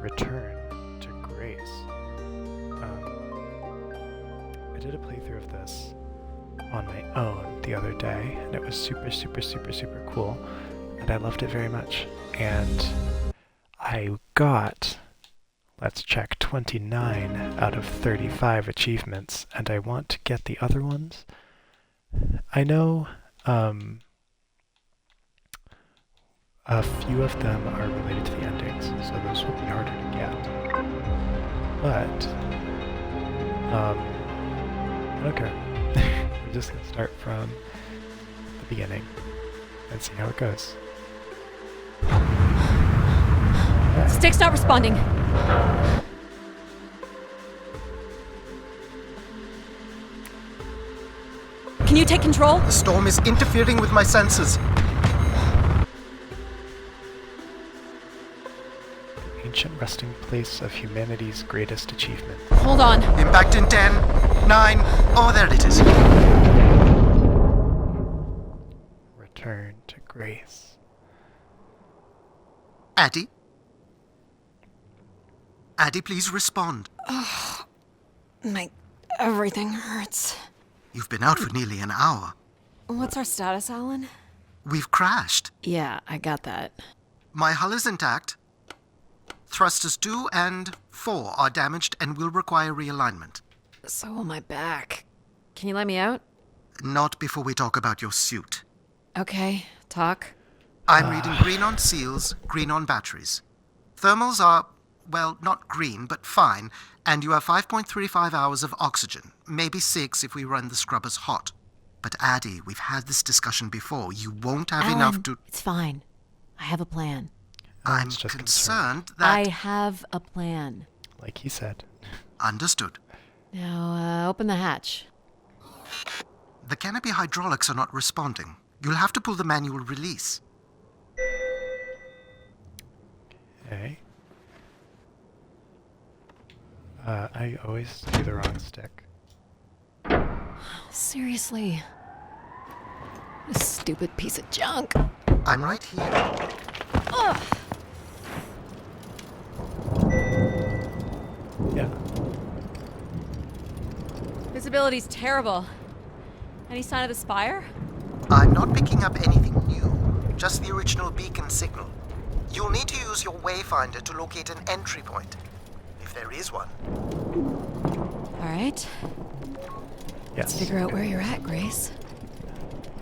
Return to Grace. I did a playthrough of this on my own the other day, and it was super, super, super, super cool, and I loved it very much. And I got, let's check, 29 out of 35 achievements, and I want to get the other ones. I know a few of them are related to the endings, so those will be harder to get. But I don't care. We're just gonna start from the beginning and see how it goes. Stick's not responding. Can you take control? The storm is interfering with my senses. Ancient resting place of humanity's greatest achievement. Hold on. Impact in 10, 9, oh, there it is. Return to Grace. Addie? Addie, please respond. Everything hurts. You've been out for nearly an hour. What's our status, Alan? We've crashed. Yeah, I got that. My hull is intact. Thrusters 2 and 4 are damaged and will require realignment. So will my back. Can you let me out? Not before we talk about your suit. Okay, talk. I'm reading green on seals, green on batteries. Thermals are, well, not green, but fine, and you have 5.35 hours of oxygen, maybe 6 if we run the scrubbers hot. But Addie, we've had this discussion before. You won't have Alan, enough to... It's fine. I have a plan. I'm Alan's just concerned that... I have a plan. Like he said. Understood. Now, open the hatch. The canopy hydraulics are not responding. You'll have to pull the manual release. Okay. I always do the wrong stick. Seriously. This stupid piece of junk. I'm right here. Ugh. Yeah. Visibility's terrible. Any sign of the spire? I'm not picking up anything new, just the original beacon signal. You'll need to use your wayfinder to locate an entry point, if there is one. All right. Yes. Figure out where you're at, Grace.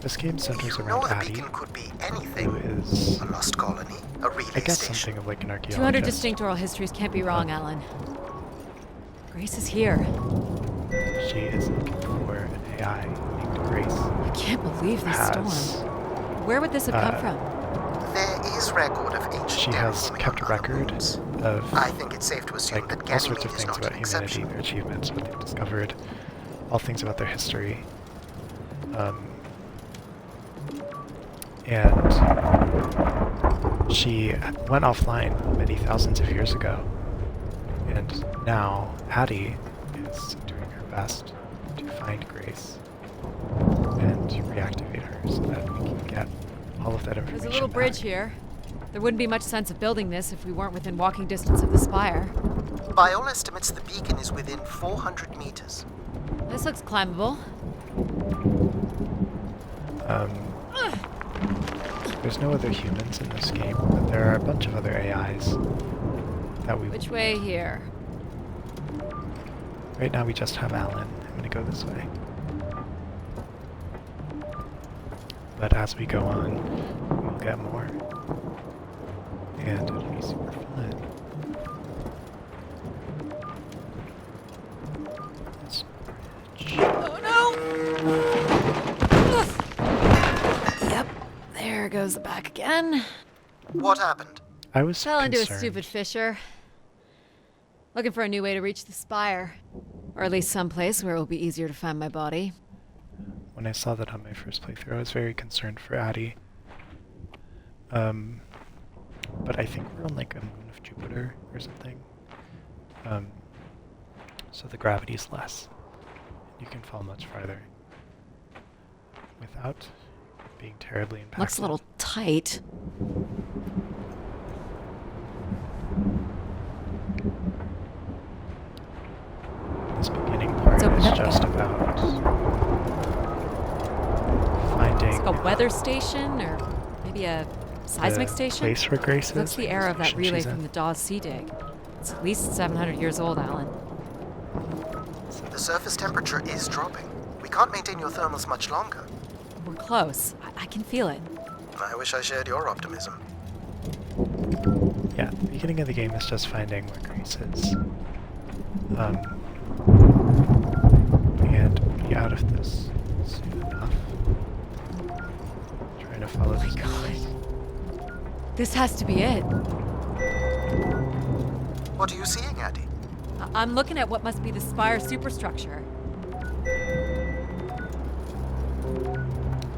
This game centers You know around the Addie, beacon could be who anything. is, A lost colony, a relay I guess, station. something of like an archaeologist. 200 distinct oral histories can't be wrong, Alan. Grace is here. She is looking for an AI named Grace. I can't believe this storm. Where would this have come from? There is record of ancient She has terraforming kept a on other record moons. of I think it's safe to assume like that all sorts of Ganymede is things not about an humanity, exception. their achievements, what they've discovered, all things about their history. And she went offline many thousands of years ago. And now Addie is doing her best to find Grace and to reactivate her so that we can get all of that information. There's a little bridge back. here. There wouldn't be much sense of building this if we weren't within walking distance of the spire. By all estimates, the beacon is within 400 meters. This looks climbable. There's no other humans in this game, but there are a bunch of other AIs that we... Which way here? Right now we just have Alan. I'm gonna go this way. But as we go on, we'll get more. And it'll be super fun. This bridge. Oh no! Yep, there goes the back again. What happened? I was Fell into a concerned. stupid fissure. Looking for a new way to reach the spire. Or at least someplace where it will be easier to find my body. When I saw that on my first playthrough, I was very concerned for Addie. But I think we're on like a moon of Jupiter or something. So the gravity is less. You can fall much farther without being terribly impacted. Looks a little tight. just about finding It's like a weather station or maybe a seismic the station. place where Grace is. That's the like era of that station relay she's from in. the Dawes Sea Dig. It's at least 700 years old, Alan. The surface temperature is dropping. We can't maintain your thermals much longer. We're close. I can feel it. I wish I shared your optimism. Yeah, the beginning of the game is just finding where Grace is. And be out of this soon enough. Trying to follow this course. This has to be it. What are you seeing, Addie? I'm looking at what must be the Spire superstructure.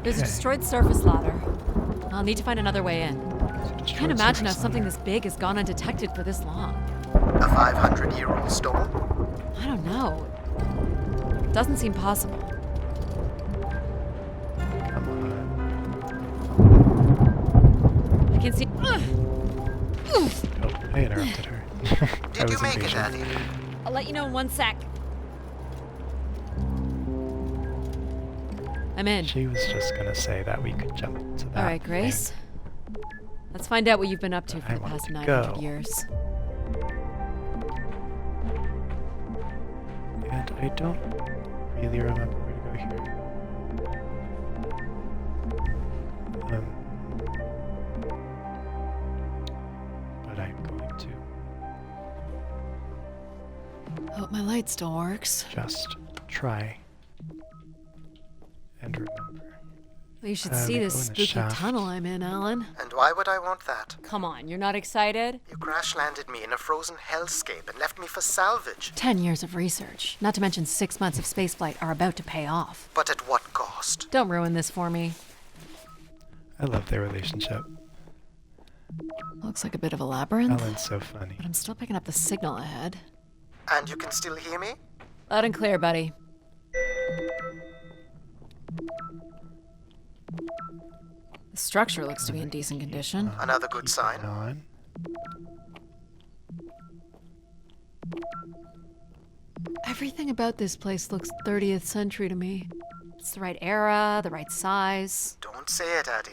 There's a Okay. destroyed surface ladder. I'll need to find another way in. So Can't destroyed imagine how surface something ladder. this big has gone undetected for this long. A 500-year-old storm? I don't know. Doesn't seem possible. Come on. I can see. Ugh! Oof! Oh, I interrupted her. I Did you was make it, impatient. Addie? I'll let you know in 1 sec. I'm in. She was just gonna say that we could jump to that. All right, Grace. Let's find out what you've been up to But for I the want past to 900 go. years. Thing. And I don't really remember where to go here. But I'm going to Hope my light still works. just try and remember. Well, you should we see this go in the spooky shaft. tunnel I'm in, Alan. And why would I want that? Come on, you're not excited? You crash-landed me in a frozen hellscape and left me for salvage. 10 years of research, not to mention 6 months of spaceflight, are about to pay off. But at what cost? Don't ruin this for me. I love their relationship. Looks like a bit of a labyrinth, Alan's so funny. but I'm still picking up the signal ahead. And you can still hear me? Loud and clear, buddy. The structure looks to be in decent condition. Another good Keep sign. it on. Everything about this place looks 30th century to me. It's the right era, the right size. Don't say it, Addie.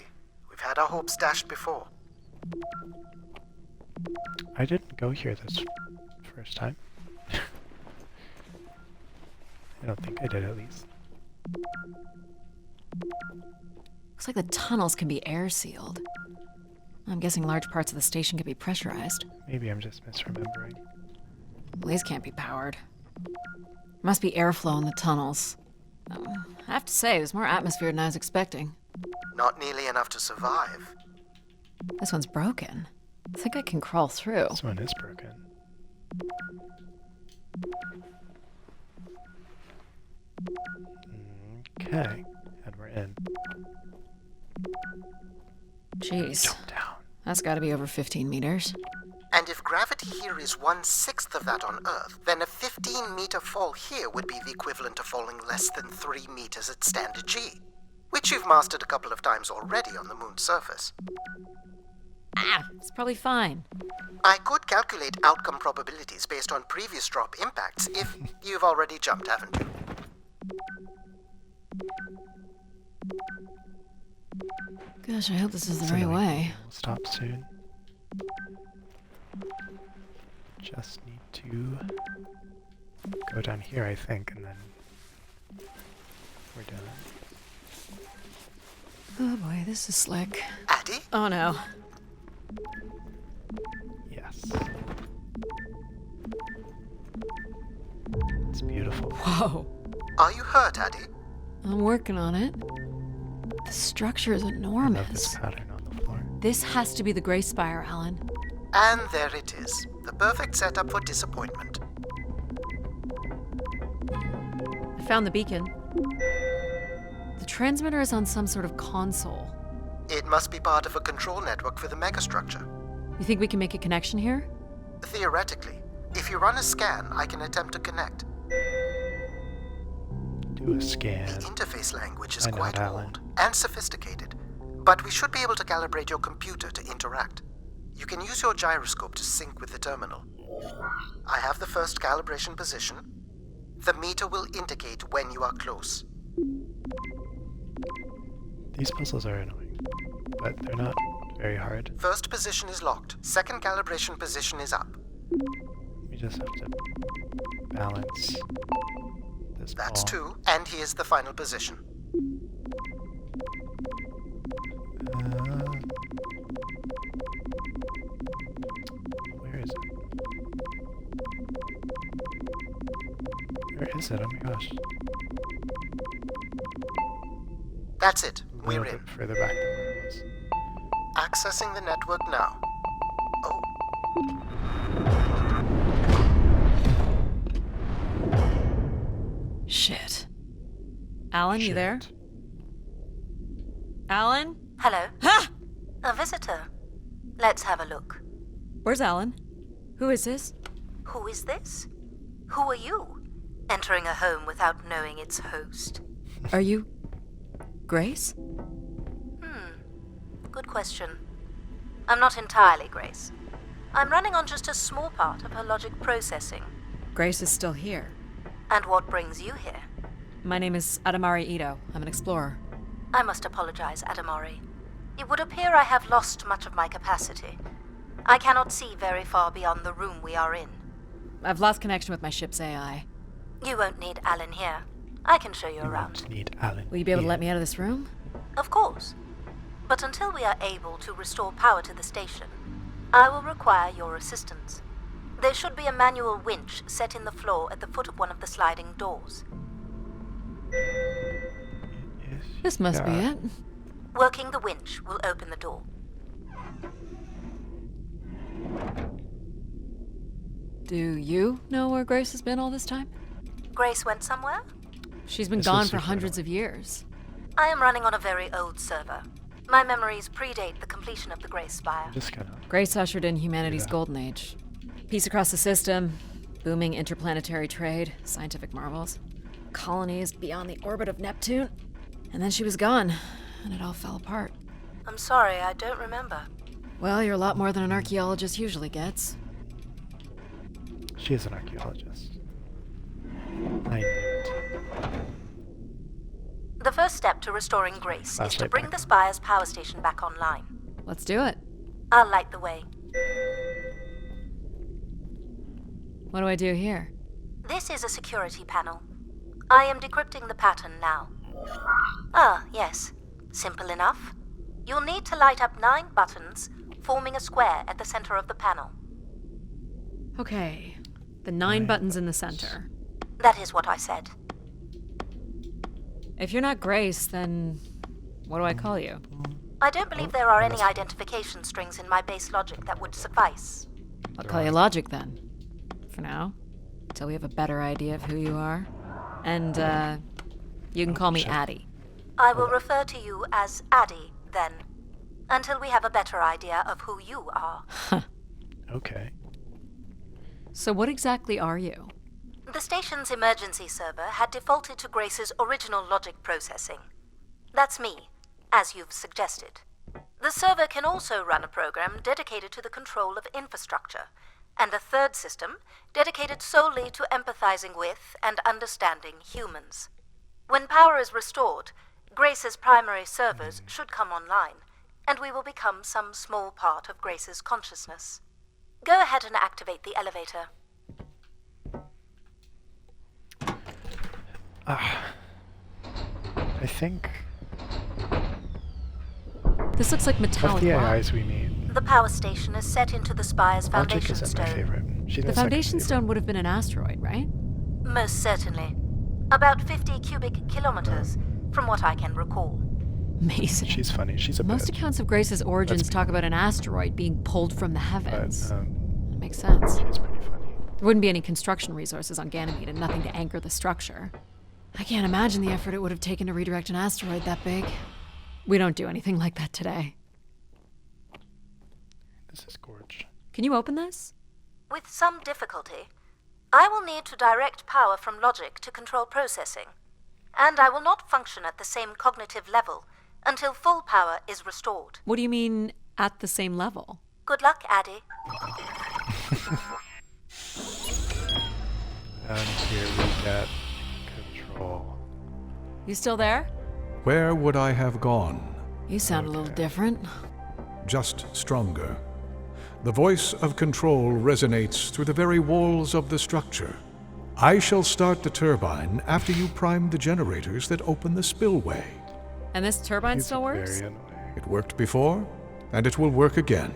We've had our hopes dashed before. I didn't go here this first time. I don't think I did, at least. Looks like the tunnels can be air sealed. I'm guessing large parts of the station can be pressurized. Maybe I'm just misremembering. These can't be powered. Must be airflow in the tunnels. I have to say, there's more atmosphere than I was expecting. Not nearly enough to survive. This one's broken. I think I can crawl through. This one is broken. Okay, and we're in. Jeez, Jump down. that's gotta be over 15 meters. And if gravity here is 1/6 of that on Earth, then a 15-meter fall here would be the equivalent of falling less than 3 meters at standard G, which you've mastered a couple of times already on the moon's surface. It's probably fine. I could calculate outcome probabilities based on previous drop impacts if you've already jumped, haven't you? Gosh, I hope this is the So right anyway, way. We'll stop soon. Just need to go down here, I think, and then we're done. Oh boy, this is slick. Addie? Oh no. Yes. It's beautiful. Whoa. Are you hurt, Addie? I'm working on it. The structure is I love this enormous. pattern on the floor. This has to be the Grey Spire, Alan. And there it is. The perfect setup for disappointment. I found the beacon. The transmitter is on some sort of console. It must be part of a control network for the megastructure. You think we can make a connection here? Theoretically, if you run a scan, I can attempt to connect. Do a scan. The interface language is I know quite it, Alan. old and sophisticated, but we should be able to calibrate your computer to interact. You can use your gyroscope to sync with the terminal. I have the first calibration position, The meter will indicate when you are close. These puzzles are annoying, but they're not very hard. First position is locked. Second calibration position is up. We just have to balance this That's ball. 2, and here's the final position. Where is it? Where is it? Oh my gosh. That's it. A We're little in. bit further back than where it was. Accessing the network now. Oh, Shit. Alan, you there? Shit. Alan? Hello? Ha! A visitor. Let's have a look. Where's Alan? Who is this? Who is this? Who are you? Entering a home without knowing its host. Are you... Grace? Good question. I'm not entirely Grace. I'm running on just a small part of her logic processing. Grace is still here. And what brings you here? My name is Adamari Ito. I'm an explorer. I must apologize, Adamari. It would appear I have lost much of my capacity. I cannot see very far beyond the room we are in. I've lost connection with my ship's AI. You won't need Alan here. I can show you You around. won't need Alan. Will you be able to here. let me out of this room? Of course. But until we are able to restore power to the station, I will require your assistance. There should be a manual winch set in the floor at the foot of one of the sliding doors. Yes, This must be yeah. it. Working the winch will open the door. Do you know where Grace has been all this time? Grace went somewhere? She's been This gone is for super hundreds of years. I am running on a very old server. My memories predate the completion of the Grace Spire. I'm just gonna. Grace ushered in humanity's Yeah. golden age. Peace across the system, booming interplanetary trade, scientific marvels, colonies beyond the orbit of Neptune. And then she was gone, and it all fell apart. I'm sorry, I don't remember. Well, you're a lot more than an archaeologist usually gets. She is an archaeologist. I knew it. The first step to restoring Grace is to Flashlight bring back the on. Spire's power station back online. Let's do it. I'll light the way. What do I do here? This is a security panel. I am decrypting the pattern now. Ah, yes. Simple enough. You'll need to light up 9 buttons, forming a square at the center of the panel. Okay. The 9 buttons in the center. That is what I said. If you're not Grace, then what do I call you? I don't believe there are any identification strings in my base logic that would suffice. I'll call you Logic then. For now. Until we have a better idea of who you are. And, you can call me shit. Addie. I will refer to you as Addie, then, until we have a better idea of who you are. Okay. So what exactly are you? The station's emergency server had defaulted to Grace's original logic processing. That's me, as you've suggested. The server can also run a program dedicated to the control of infrastructure, and a third system dedicated solely to empathizing with and understanding humans. When power is restored, Grace's primary servers should come online, and we will become some small part of Grace's consciousness. Go ahead and activate the elevator. I think This looks like of metallic the rock. AIs we meet, The power station is set into the Spire's Logic foundation isn't my stone. favorite. She's The my second foundation favorite. stone would have been an asteroid, right? Most certainly. About 50 cubic kilometers, from what I can recall. Amazing. She's funny. She's a Most bitch. accounts of Grace's origins Let's be talk about an asteroid being pulled from the heavens. But That makes sense. she's pretty funny. There wouldn't be any construction resources on Ganymede and nothing to anchor the structure. I can't imagine the effort it would have taken to redirect an asteroid that big. We don't do anything like that today. This is gorge. Can you open this? With some difficulty. I will need to direct power from logic to control processing. And I will not function at the same cognitive level until full power is restored. What do you mean, at the same level? Good luck, Addie. Here we get control. You still there? Where would I have gone? You sound a little different. Just stronger. The voice of control resonates through the very walls of the structure. I shall start the turbine after you prime the generators that open the spillway. And this turbine He's still works? very annoying. It worked before, and it will work again.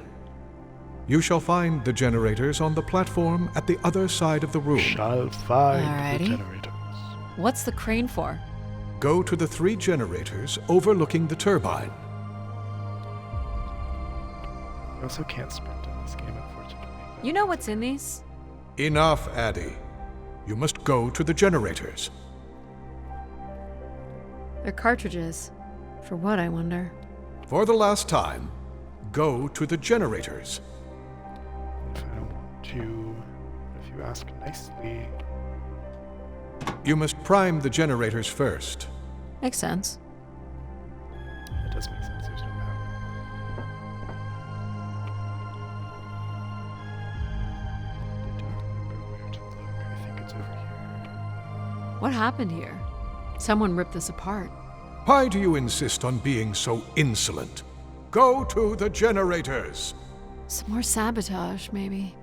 You shall find the generators on the platform at the other side of the room. Shall find Alrighty. the generators. What's the crane for? Go to the 3 generators overlooking the turbine. You also can't sprint in this game, unfortunately. You know what's in these? Enough, Addie. You must go to the generators. They're cartridges. For what, I wonder? For the last time, go to the generators. If I don't want to, if you ask nicely. You must prime the generators first. Makes sense. It does make sense. There's no power. I don't remember where to look. I think it's over here. What happened here? Someone ripped this apart. Why do you insist on being so insolent? Go to the generators. Some more sabotage, maybe.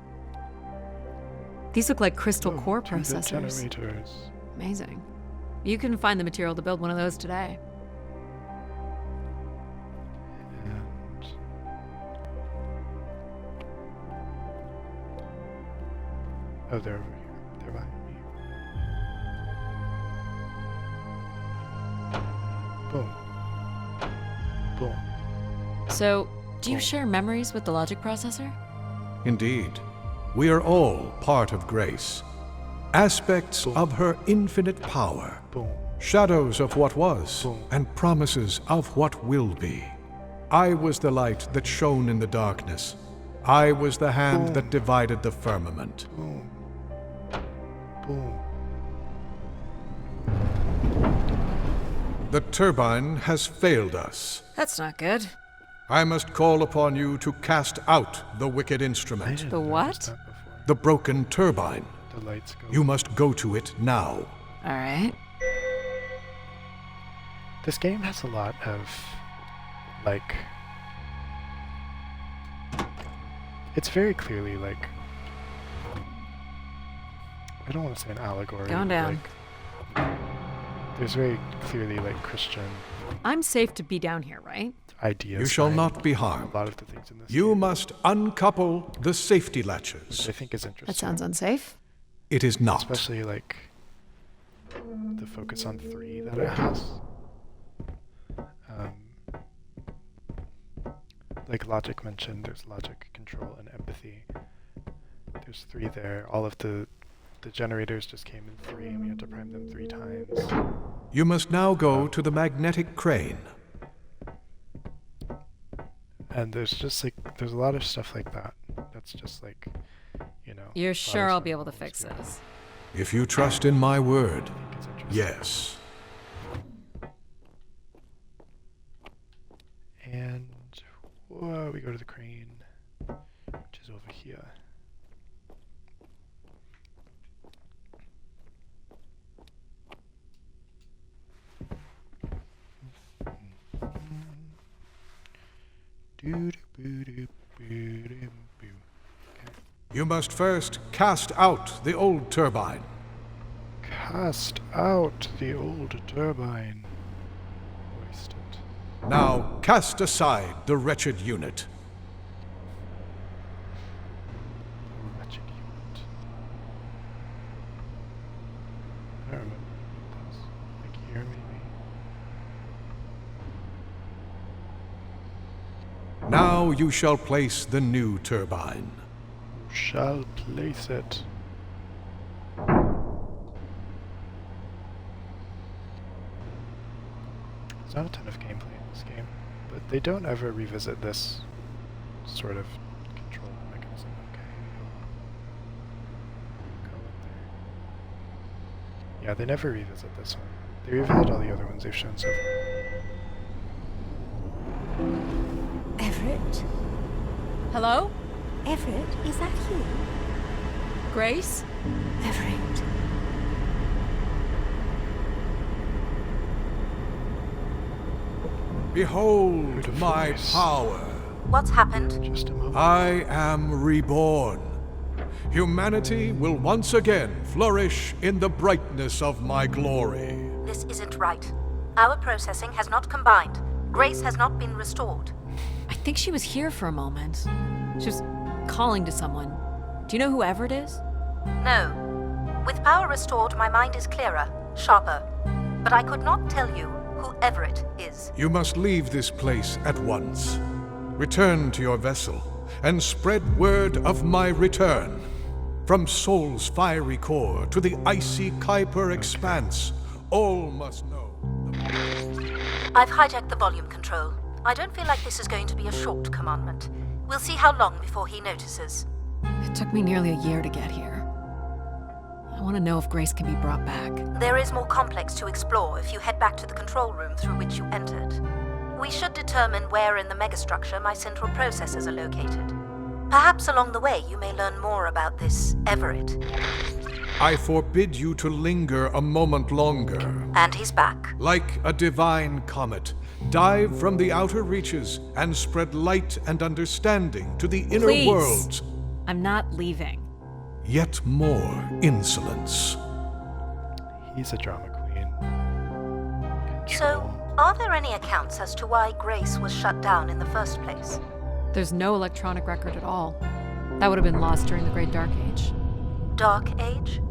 These look like crystal core To the processors. generators. Amazing. You can find the material to build one of those today. And oh, they're over here. They're behind me. Boom. Boom. So, do you share memories with the logic processor? Indeed, we are all part of Grace. Aspects of her infinite power. Boom. Shadows of what was, Boom. and promises of what will be. I was the light that shone in the darkness. I was the hand Boom. that divided the firmament. Boom. Boom. The turbine has failed us. That's not good. I must call upon you to cast out the wicked I instrument, didn't The notice what? that before. the broken turbine. The lights go. You must go to it now. Alright. This game has a lot of, like, it's very clearly like, I don't want to say an allegory. Going but, down. Like, there's very clearly like Christian I'm safe to be down here, right? ideas. You shall behind not be a harmed. lot of the things in this You game, must uncouple the safety which latches. I think is interesting. That sounds unsafe. It is not. Especially like the focus on 3 that it has. Like Logic mentioned, there's logic, control, and empathy. There's 3 there. All of the generators just came in 3, and we had to prime them 3 times. You must now go to the magnetic crane. And there's just like there's a lot of stuff like that. That's just like, you know. You're a lot sure of I'll stuff be able to that fix makes me this? If you trust in my word, think it's interesting. yes. And we go to the crane, which is over here. You must first cast out the old turbine. Cast out the old turbine. Waste it. Now cast aside the wretched unit. Wretched unit. I don't remember what it does. Like here, maybe. Now you shall place the new turbine. Who shall place it? There's not a ton of gameplay in this game, but they don't ever revisit this sort of control mechanism. Okay, go in there. Yeah, they never revisit this one. They revisit all the other ones they've shown so far. Everett? Hello? Everett, is that you? Grace? Everett. Behold Beautiful my voice. power. What's happened? Just a moment. I am reborn. Humanity will once again flourish in the brightness of my glory. This isn't right. Our processing has not combined. Grace has not been restored. I think she was here for a moment. She was calling to someone. Do you know whoever it is? No. With power restored, my mind is clearer, sharper. But I could not tell you whoever it is. You must leave this place at once. Return to your vessel and spread word of my return. From Sol's fiery core to the icy Kuiper expanse, all must know. I've hijacked the volume control. I don't feel like this is going to be a short commandment. We'll see how long before he notices. It took me nearly a year to get here. I want to know if Grace can be brought back. There is more complex to explore if you head back to the control room through which you entered. We should determine where in the megastructure my central processors are located. Perhaps along the way you may learn more about this Everett. I forbid you to linger a moment longer. And he's back. Like a divine comet, dive from the outer reaches and spread light and understanding to the inner Please. worlds. I'm not leaving. Yet more insolence. He's a drama queen. So, are there any accounts as to why Grace was shut down in the first place? There's no electronic record at all. That would have been lost during the Great Dark Age. Dark Age?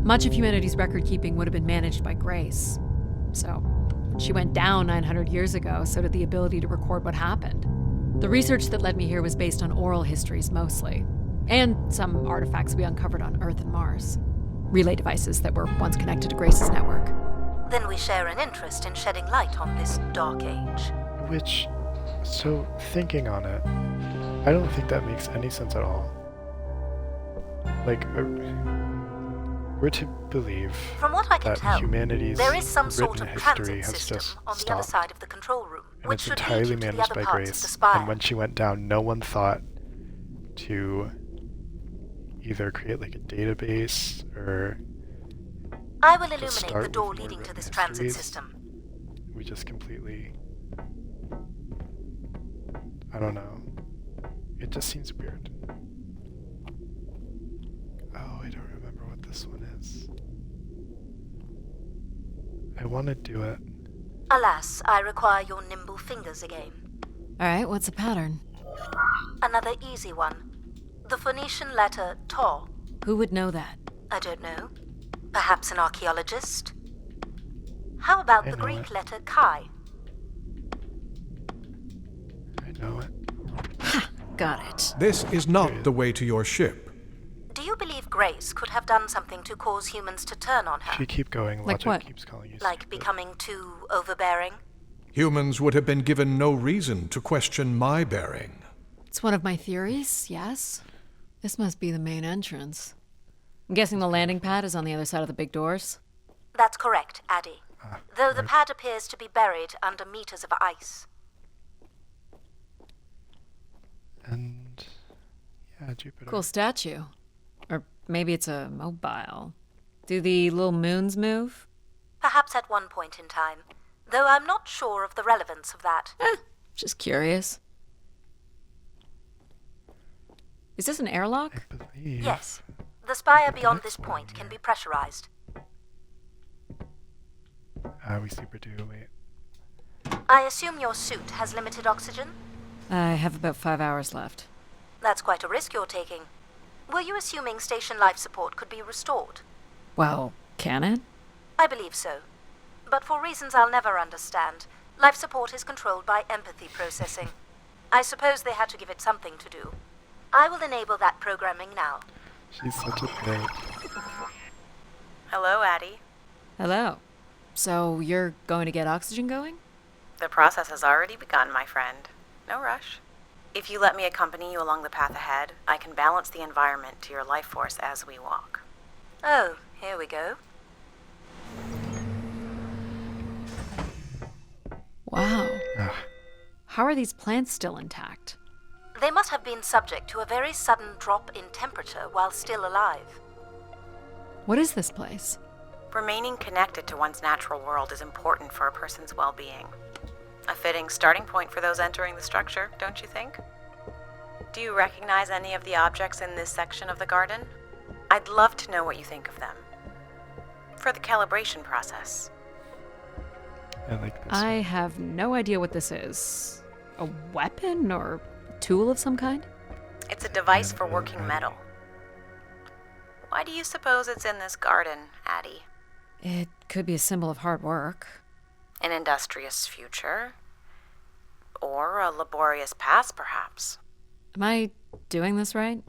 Much of humanity's record keeping would have been managed by Grace. So, when she went down 900 years ago, so did the ability to record what happened. The research that led me here was based on oral histories mostly, and some artifacts we uncovered on Earth and Mars. Relay devices that were once connected to Grace's network. Then we share an interest in shedding light on this Dark Age. Which, so thinking on it, I don't think that makes any sense at all. Like, we're to believe From what I can that tell, humanity's there is some sort written of history transit has system just on the other stopped, side of the control room, and which it's should lead entirely you to the managed other by parts of the Grace. spire. And when she went down, no one thought to either create like a database or I will to illuminate start the door with more leading to written this transit histories. system. We just completely, I don't know. It just seems weird. Oh, I don't remember what this one is. I want to do it. Alas, I require your nimble fingers again. Alright, what's the pattern? Another easy one. The Phoenician letter Tau. Who would know that? I don't know. Perhaps an archaeologist? How about I the know Greek it. letter Chi? I know it. Got it. This is not the way to your ship. Do you believe Grace could have done something to cause humans to turn on If her? you keep going, Like logic what? keeps calling you Like stupid. becoming too overbearing? Humans would have been given no reason to question my bearing. It's one of my theories, yes. This must be the main entrance. I'm guessing the landing pad is on the other side of the big doors. That's correct, Addy. Though the right. pad appears to be buried under meters of ice. And yeah, Jupiter. Cool statue. Or maybe it's a mobile. Do the little moons move? Perhaps at one point in time. Though I'm not sure of the relevance of that. Just curious. Is this an airlock? I believe. Yes. The spire beyond this point can be pressurized. We super do. Wait. I assume your suit has limited oxygen? I have about 5 hours left. That's quite a risk you're taking. Were you assuming station life support could be restored? Well, can it? I believe so. But for reasons I'll never understand, life support is controlled by empathy processing. I suppose they had to give it something to do. I will enable that programming now. She's such a pig. Hello, Addie. Hello. So you're going to get oxygen going? The process has already begun, my friend. No rush. If you let me accompany you along the path ahead, I can balance the environment to your life force as we walk. Oh, here we go. Wow. Ugh. How are these plants still intact? They must have been subject to a very sudden drop in temperature while still alive. What is this place? Remaining connected to one's natural world is important for a person's well-being. A fitting starting point for those entering the structure, don't you think? Do you recognize any of the objects in this section of the garden? I'd love to know what you think of them. For the calibration process. I like this I one. have no idea what this is. A weapon or a tool of some kind? It's a device for Yeah, working Addie. metal. Why do you suppose it's in this garden, Addie? It could be a symbol of hard work. An industrious future? Or a laborious past, perhaps? Am I doing this right?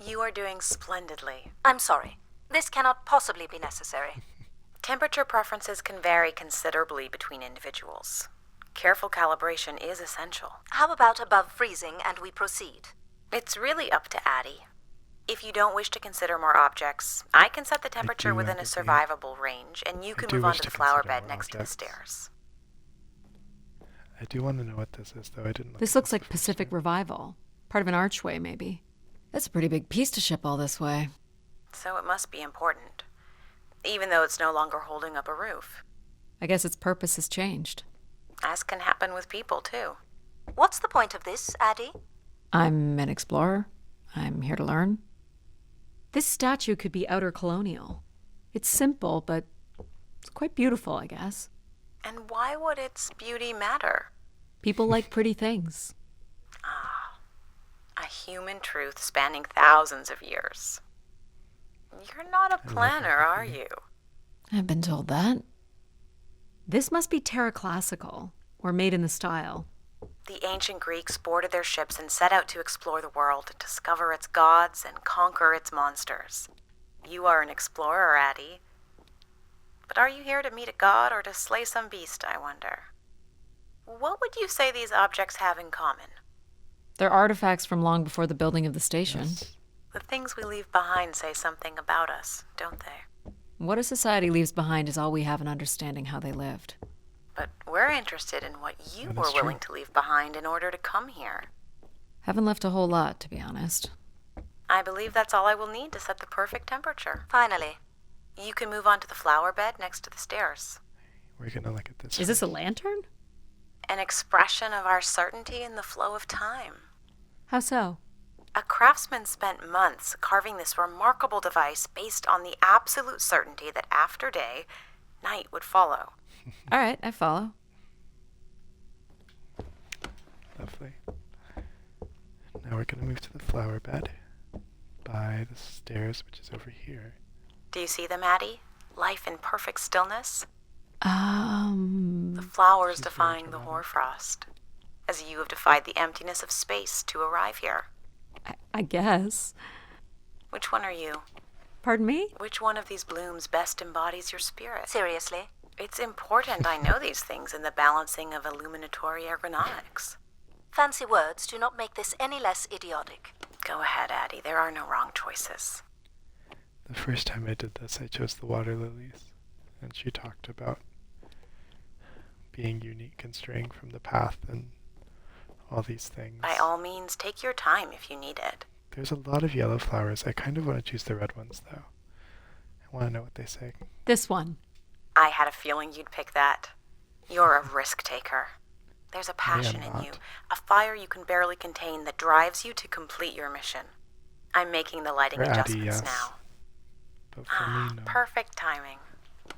You are doing splendidly. I'm sorry. This cannot possibly be necessary. Temperature preferences can vary considerably between individuals. Careful calibration is essential. How about above freezing and we proceed? It's really up to Addie. If you don't wish to consider more objects, I can set the temperature do, within a Addie. survivable range, and you I can do move on wish to to the flower consider bed more next to the objects. stairs. I do want to know what this is, though. I didn't. This looks like Pacific Revival. Part of an archway, maybe. That's a pretty big piece to ship all this way. So it must be important, even though it's no longer holding up a roof. I guess its purpose has changed. As can happen with people, too. What's the point of this, Addie? I'm an explorer. I'm here to learn. This statue could be outer colonial. It's simple, but it's quite beautiful, I guess. And why would its beauty matter? People like pretty things. A human truth spanning thousands of years. You're not a planner, are you? I've been told that. This must be Terra Classical, or made in the style. The ancient Greeks boarded their ships and set out to explore the world, discover its gods, and conquer its monsters. You are an explorer, Addie. But are you here to meet a god or to slay some beast, I wonder? What would you say these objects have in common? They're artifacts from long before the building of the station. The things we leave behind say something about us, don't they? What a society leaves behind is all we have in understanding how they lived. But we're interested in what you That were is willing true. to leave behind in order to come here. Haven't left a whole lot, to be honest. I believe that's all I will need to set the perfect temperature. Finally. You can move on to the flower bed next to the stairs. We're gonna look at this. Is this a lantern? An expression of our certainty in the flow of time. How so? A craftsman spent months carving this remarkable device based on the absolute certainty that after day, night would follow. All right, I follow. Lovely. Now we're gonna move to the flower bed by the stairs, which is over here. Do you see them, Addie? Life in perfect stillness. Um, The flowers She's very defying the dramatic. hoarfrost, as you have defied the emptiness of space to arrive here. I guess. Which one are you? Pardon me? Which one of these blooms best embodies your spirit? Seriously? It's important I know these things in the balancing of illuminatory ergonomics. Fancy words do not make this any less idiotic. Go ahead, Addie. There are no wrong choices. The first time I did this, I chose the water lilies, and she talked about being unique and straying from the path and all these things. By all means, take your time if you need it. There's a lot of yellow flowers. I kind of want to choose the red ones, though. I want to know what they say. This one. I had a feeling you'd pick that. You're a risk taker. There's a passion in you, not. a fire you can barely contain that drives you to complete your mission. I'm making the lighting For Addie, adjustments yes. now. But for me, no. Perfect timing.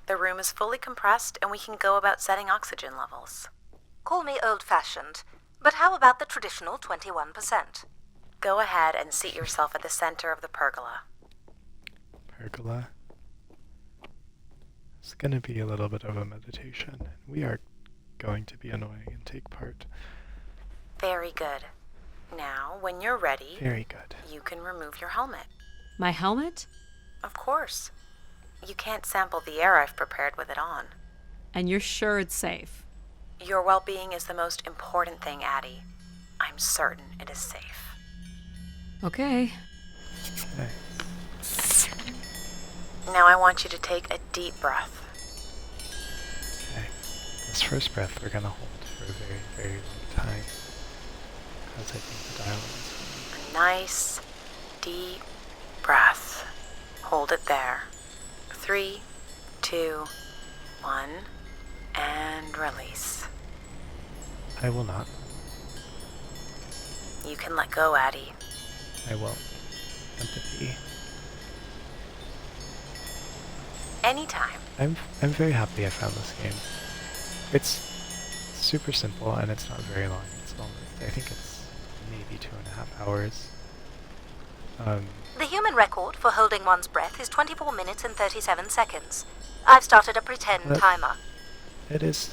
The room is fully compressed and we can go about setting oxygen levels. Call me old-fashioned, but how about the traditional 21%? Go ahead and seat yourself at the center of the pergola. Pergola. It's going to be a little bit of a meditation. We are going to be annoying and take part. Very good. Now, when you're ready, Very good. you can remove your helmet. My helmet? Of course. You can't sample the air I've prepared with it on. And you're sure it's safe? Your well-being is the most important thing, Addie. I'm certain it is safe. Okay. Okay. Now I want you to take a deep breath. Okay. This first breath we're going to hold for a very, very long time. Because I think the dial is. A nice, deep breath. Hold it there. 3, 2, 1, and release. I will not. You can let go, Addie. I won't. Empathy. Anytime. I'm very happy I found this game. It's super simple and it's not very long. It's almost, I think it's maybe 2.5 hours. The human record for holding one's breath is 24 minutes and 37 seconds. I've started a pretend But- timer. It is.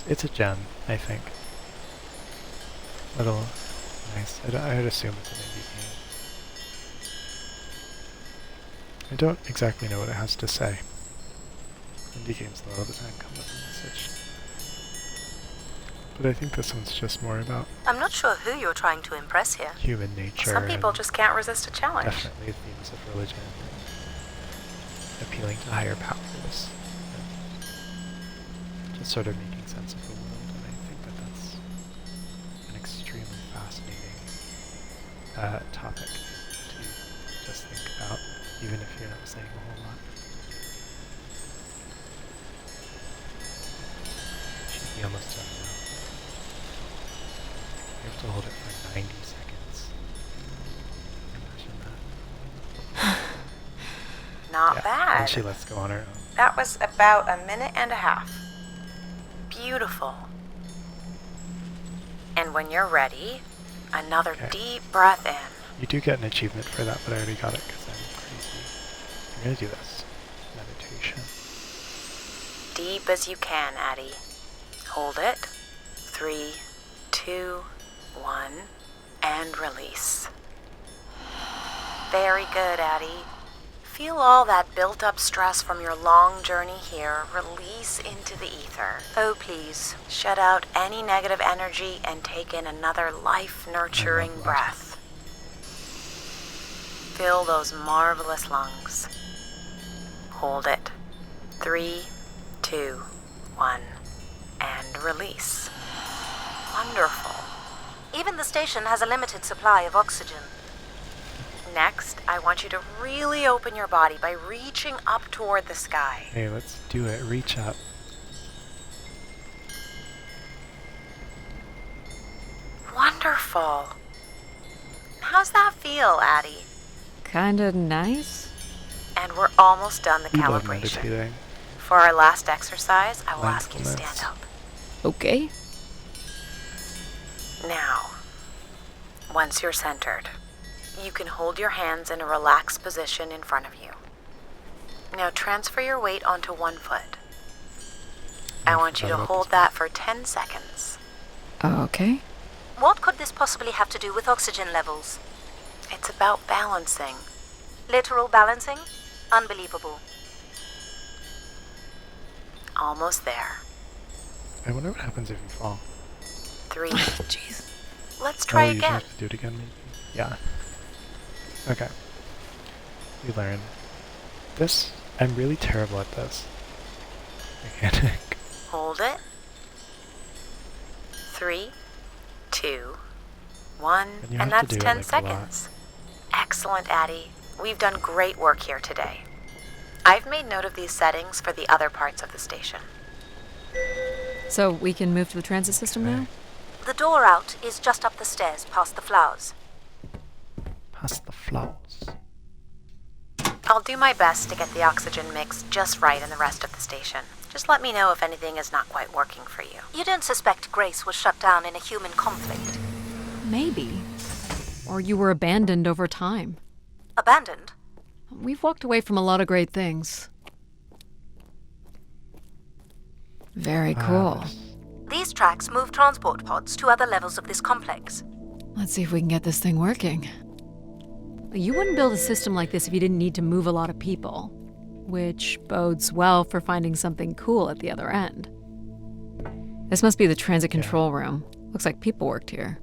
It's a gem, I think. Little nice. I'd assume it's an indie game. I don't exactly know what it has to say. Indie games a lot of the time come with a message. But I think this one's just more about I'm not sure who you're trying to impress here. human nature. Some people and just can't resist a challenge. definitely themes of religion and appealing to higher powers. And just sort of making sense of the world, and I think that that's an extremely fascinating topic to just think about, even if you're not saying a whole lot. Should be almost done now. You have to hold it for 90 seconds. Imagine that. Not Yeah, bad. and she lets go on her own. That was about 1.5 minutes. Beautiful. And when you're ready, another Okay. deep breath in. You do get an achievement for that, but I already got it because I'm crazy. I'm gonna do this. Meditation. Deep as you can, Addie. Hold it. 3, 2, 1, and release. Very good, Addie. Feel all that built-up stress from your long journey here release into the ether. Oh, please. Shut out any negative energy and take in another I love life-nurturing that. breath. Fill those marvelous lungs. Hold it. 3, 2, 1, and release. Wonderful. Even the station has a limited supply of oxygen. Next, I want you to really open your body by reaching up toward the sky. Hey, let's do it. Reach up. Wonderful. How's that feel, Addie? Kinda nice? And we're almost done the We love calibration. meditating. For our last exercise, I will ask you to stand Mindfulness. up. Okay. Now, once you're centered, you can hold your hands in a relaxed position in front of you. Now transfer your weight onto one foot. I want you to forgot about hold this that for 10 seconds. Okay. What could this possibly have to do with oxygen levels? It's about balancing. Literal balancing? Unbelievable. Almost there. I wonder what happens if you fall. 3. Jeez. Let's try You again. have to do it again, maybe? Yeah. Okay. We learn. This, I'm really terrible at this. Mechanic. Hold it. 3, 2, 1, And you have and to that's do it, 10 like, a lot. seconds. Excellent, Addie. We've done great work here today. I've made note of these settings for the other parts of the station. So we can move to the transit system now? Okay. The door out is just up the stairs past the flowers. Past the flowers. I'll do my best to get the oxygen mix just right in the rest of the station. Just let me know if anything is not quite working for you. You don't suspect Grace was shut down in a human conflict? Maybe. Or you were abandoned over time. Abandoned? We've walked away from a lot of great things. Very cool. These tracks move transport pods to other levels of this complex. Let's see if we can get this thing working. You wouldn't build a system like this if you didn't need to move a lot of people, which bodes well for finding something cool at the other end. This must be the transit control room. Looks like people worked here.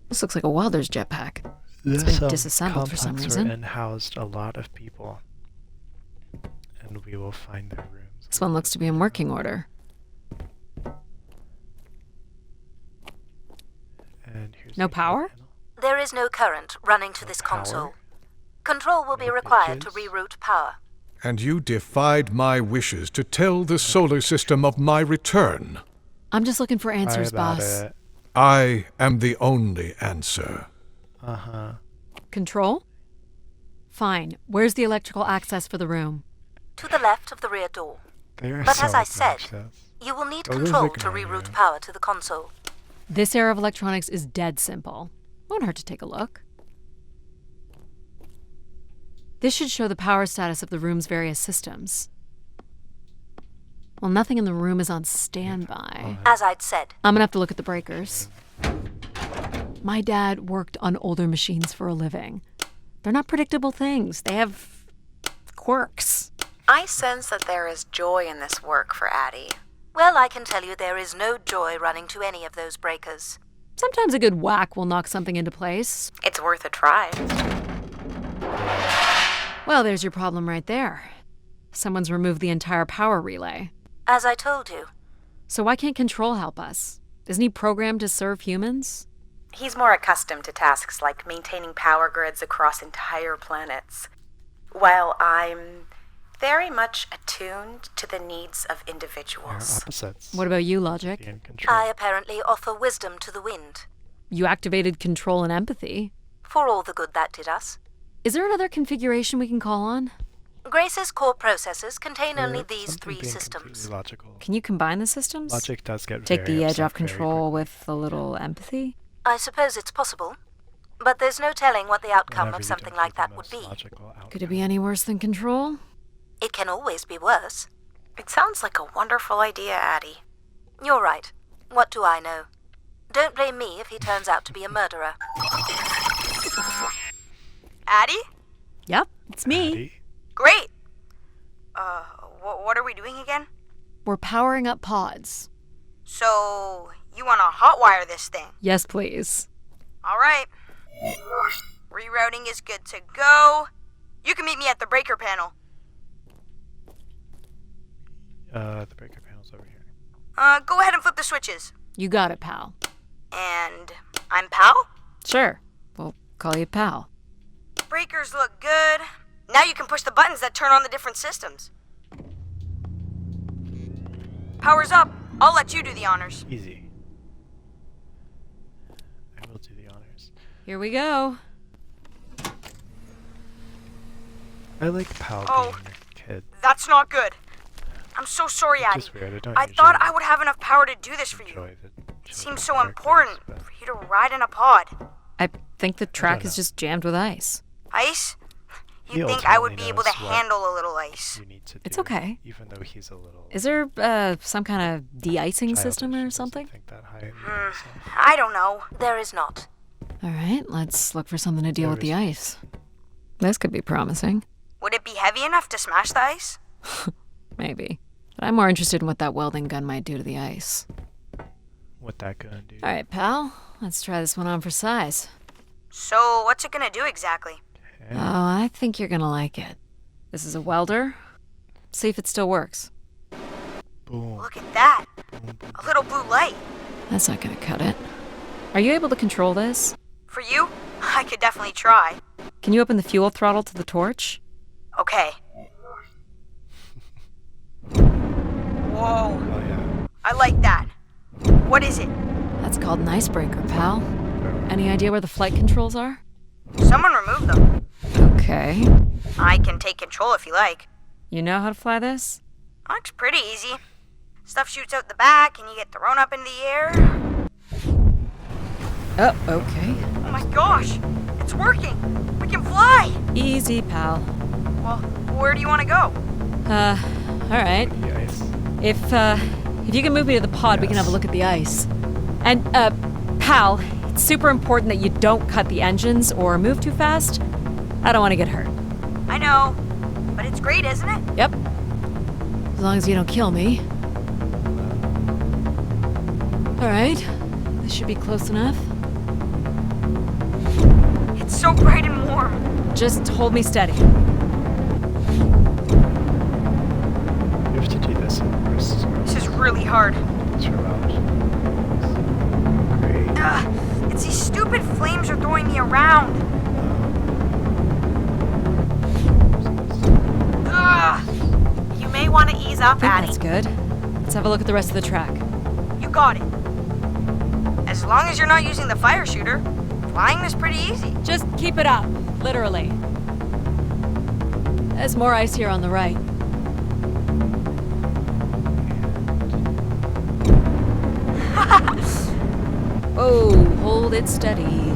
This looks like a welder's jetpack. It's been disassembled for some complex reason. and housed a lot of people. And we will find their rooms. This one looks to be in working order. And here's No the control power? panel. There is no current running to No this power? console. Control will be No required to bridges? reroute power. And you defied my wishes to tell the solar system of my return. I'm just looking for answers, Sorry about boss. it. I am the only answer. Uh-huh. Control? Fine. Where's the electrical access for the room? To the left of the rear door. They are But so as I said, obnoxious. you will need Oh, control look to at her. reroute power to the console. This era of electronics is dead simple. Won't hurt to take a look. This should show the power status of the room's various systems. Well, nothing in the room is on standby. As I'd said, I'm gonna have to look at the breakers. My dad worked on older machines for a living. They're not predictable things. They have quirks. I sense that there is joy in this work for Addie. well, I can tell you there is no joy running to any of those breakers. Sometimes a good whack will knock something into place. It's worth a try. Well, there's your problem right there. Someone's removed the entire power relay. As I told you, So why can't Control help us? Isn't he programmed to serve humans? He's more accustomed to tasks like maintaining power grids across entire planets, while I'm very much attuned to the needs of They're individuals. opposites. What about you, Logic? Be in control. I apparently offer wisdom to the wind, You activated Control and Empathy. for all the good that did us. Is there another configuration we can call on? Grace's core processors contain For only these something 3 being systems. completely logical. Can you combine the systems? Logic does get Take very the edge upset off very Control quickly with a little empathy? I suppose it's possible, but there's no telling what the outcome whenever of you something don't like do the that would most be. logical outcome. Could it be any worse than Control? It can always be worse. It sounds like a wonderful idea, Addie. You're right. What do I know? Don't blame me if he turns out to be a murderer. Addie? Yep, it's me. Patty? Great. What are we doing again? We're powering up pods. So, you want to hotwire this thing? Yes, please. All right. Rerouting is good to go. You can meet me at the breaker panel. The breaker panel's over here. Go ahead and flip the switches. You got it, pal. And I'm Pal? Sure. We'll call you pal. Breakers look good. Now you can push the buttons that turn on the different systems. Power's up. I'll let you do the honors. Easy. I will do the honors. Here we go. I like Pal Oh. being a kid. That's not good. I'm so sorry, It's Addie. just weird. I don't I usually thought I would have enough power to do this for you. enjoy the It children seems so characters, important but for you to ride in a pod. I think the track don't is know. just jammed with ice. Ice? He You'd think I would ultimately be able to knows what handle a little ice. you need to It's do, okay. Even though he's a little Is there some kind of de-icing system childish, he or doesn't something? think that high of himself. I don't know. There is not. All right, let's look for something to deal with the There ice. This could be promising. Would it be heavy enough to smash the ice? Maybe. But I'm more interested in what that welding gun might do to the ice. What that gonna do? All right, pal. Let's try this one on for size. So, what's it gonna do exactly? Oh, I think you're gonna like it. This is a welder. See if it still works. Boom. Look at that. Boom, boom, A little blue light. That's not gonna cut it. Are you able to control this? For you, I could definitely try. Can you open the fuel throttle to the torch? Okay. Whoa, Oh yeah. I like that. What is it? That's called an icebreaker, pal. Any idea where the flight controls are? Someone removed them. Okay. I can take control if you like. You know how to fly this? Looks pretty easy. Stuff shoots out the back and you get thrown up in the air. Oh, okay. Oh my gosh, it's working. We can fly. Easy, pal. Well, where do you want to go? All right. The ice. If you can move me to the pod, we can have a Yes. look at the ice. And, pal, it's super important that you don't cut the engines or move too fast. I don't want to get hurt. I know, but it's great, isn't it? Yep. As long as you don't kill me. All right. This should be close enough. It's so bright and warm. Just hold me steady. You have to do this in bursts This is really hard. throughout. Great. It's these stupid flames are throwing me around. Ease up, I Addie. think that's good. Let's have a look at the rest of the track. You got it. As long as you're not using the fire shooter, flying is pretty easy. Just keep it up, literally. There's more ice here on the right. Oh, hold it steady.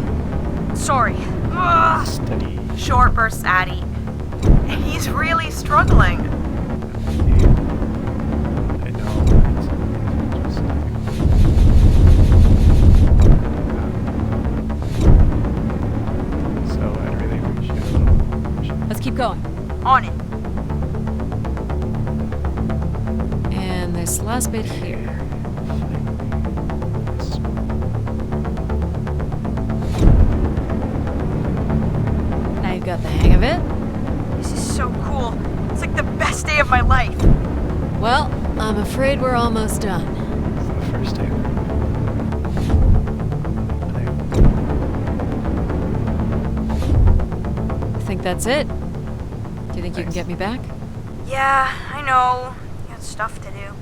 Sorry. Ugh. Steady. Short bursts, Addie. He's really struggling. I know. It's interesting. So I'd really appreciate a little pushing. Let's keep going. On it. And this last bit here. Now you've got the hang of it. This is so cool. It's like the best day of my life. Well, I'm afraid we're almost done. It's the first day. I think that's it. Do you think you can get me back? Yeah, I know. You got stuff to do.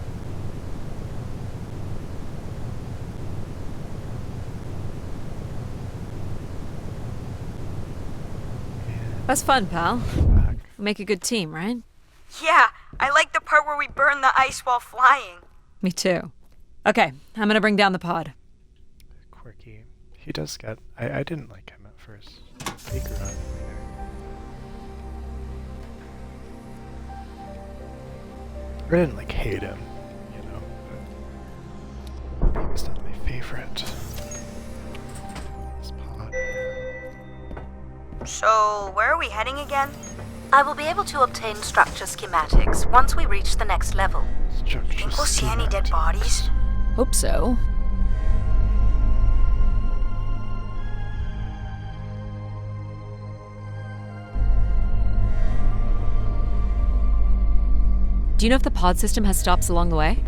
That's fun, pal. Back. We make a good team, right? Yeah, I like the part where we burn the ice while flying. Me too. Okay, I'm gonna bring down the pod. Quirky. He does get. I didn't like him at first. He grew on me later. I didn't like hate him, you know. But he was not my favorite. This pod. So, where are we heading again? I will be able to obtain structure schematics once we reach the next level. Structure Think we'll see any dead schematics. bodies? Hope so. Do you know if the pod system has stops along the way?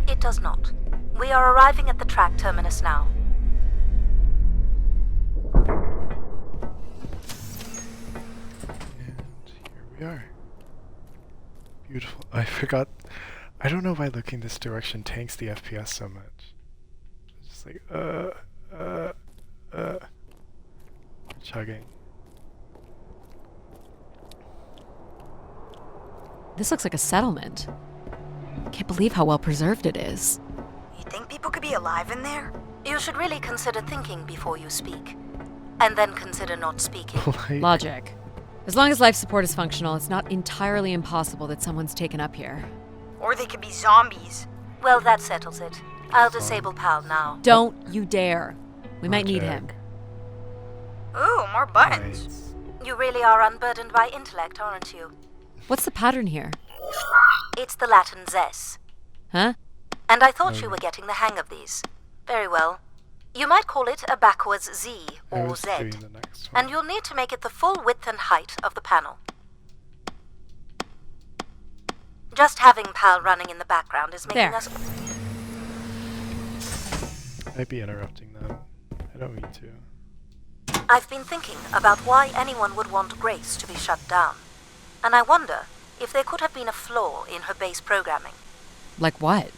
It does not. We are arriving at the track terminus now. And here we are. Beautiful. I forgot. I don't know why looking this direction tanks the FPS so much. It's just like, chugging. This looks like a settlement. Can't believe how well preserved it is. You think people could be alive in there? You should really consider thinking before you speak. And then consider not speaking. Like, Logic. As long as life support is functional, it's not entirely impossible that someone's taken up here. Or they could be zombies. Well, that settles it. I'll disable PAL now. Don't you dare. We might need him. Ooh, more buttons. nice. You really are unburdened by intellect, aren't you? What's the pattern here? It's the Latin zes. Huh? And I thought you were getting the hang of these. Very well. You might call it a backwards Z I or was Z. doing the next one. And you'll need to make it the full width and height of the panel. Just having PAL running in the background is making There. us... I'd be interrupting them. I don't mean to. I've been thinking about why anyone would want Grace to be shut down. And I wonder if there could have been a flaw in her base programming. Like what?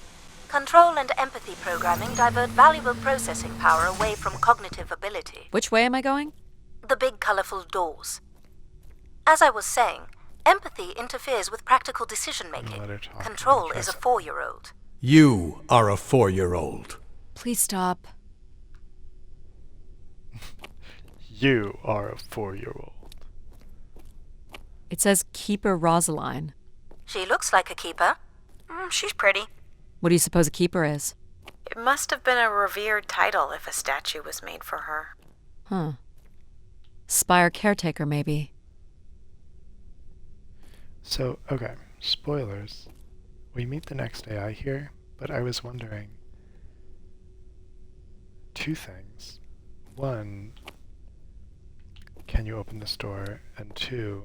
Control and empathy programming divert valuable processing power away from cognitive ability. Which way am I going? The big colorful doors. As I was saying, empathy interferes with practical decision-making. Let her talk. Control Okay. is a 4-year-old. You are a 4-year-old. Please stop. You are a 4-year-old. It says Keeper Rosaline. She looks like a keeper. She's pretty. What do you suppose a keeper is? It must have been a revered title if a statue was made for her. Huh. Spire caretaker, maybe. So, okay, spoilers. We meet the next AI here, but I was wondering two things. One, can you open this door? And two,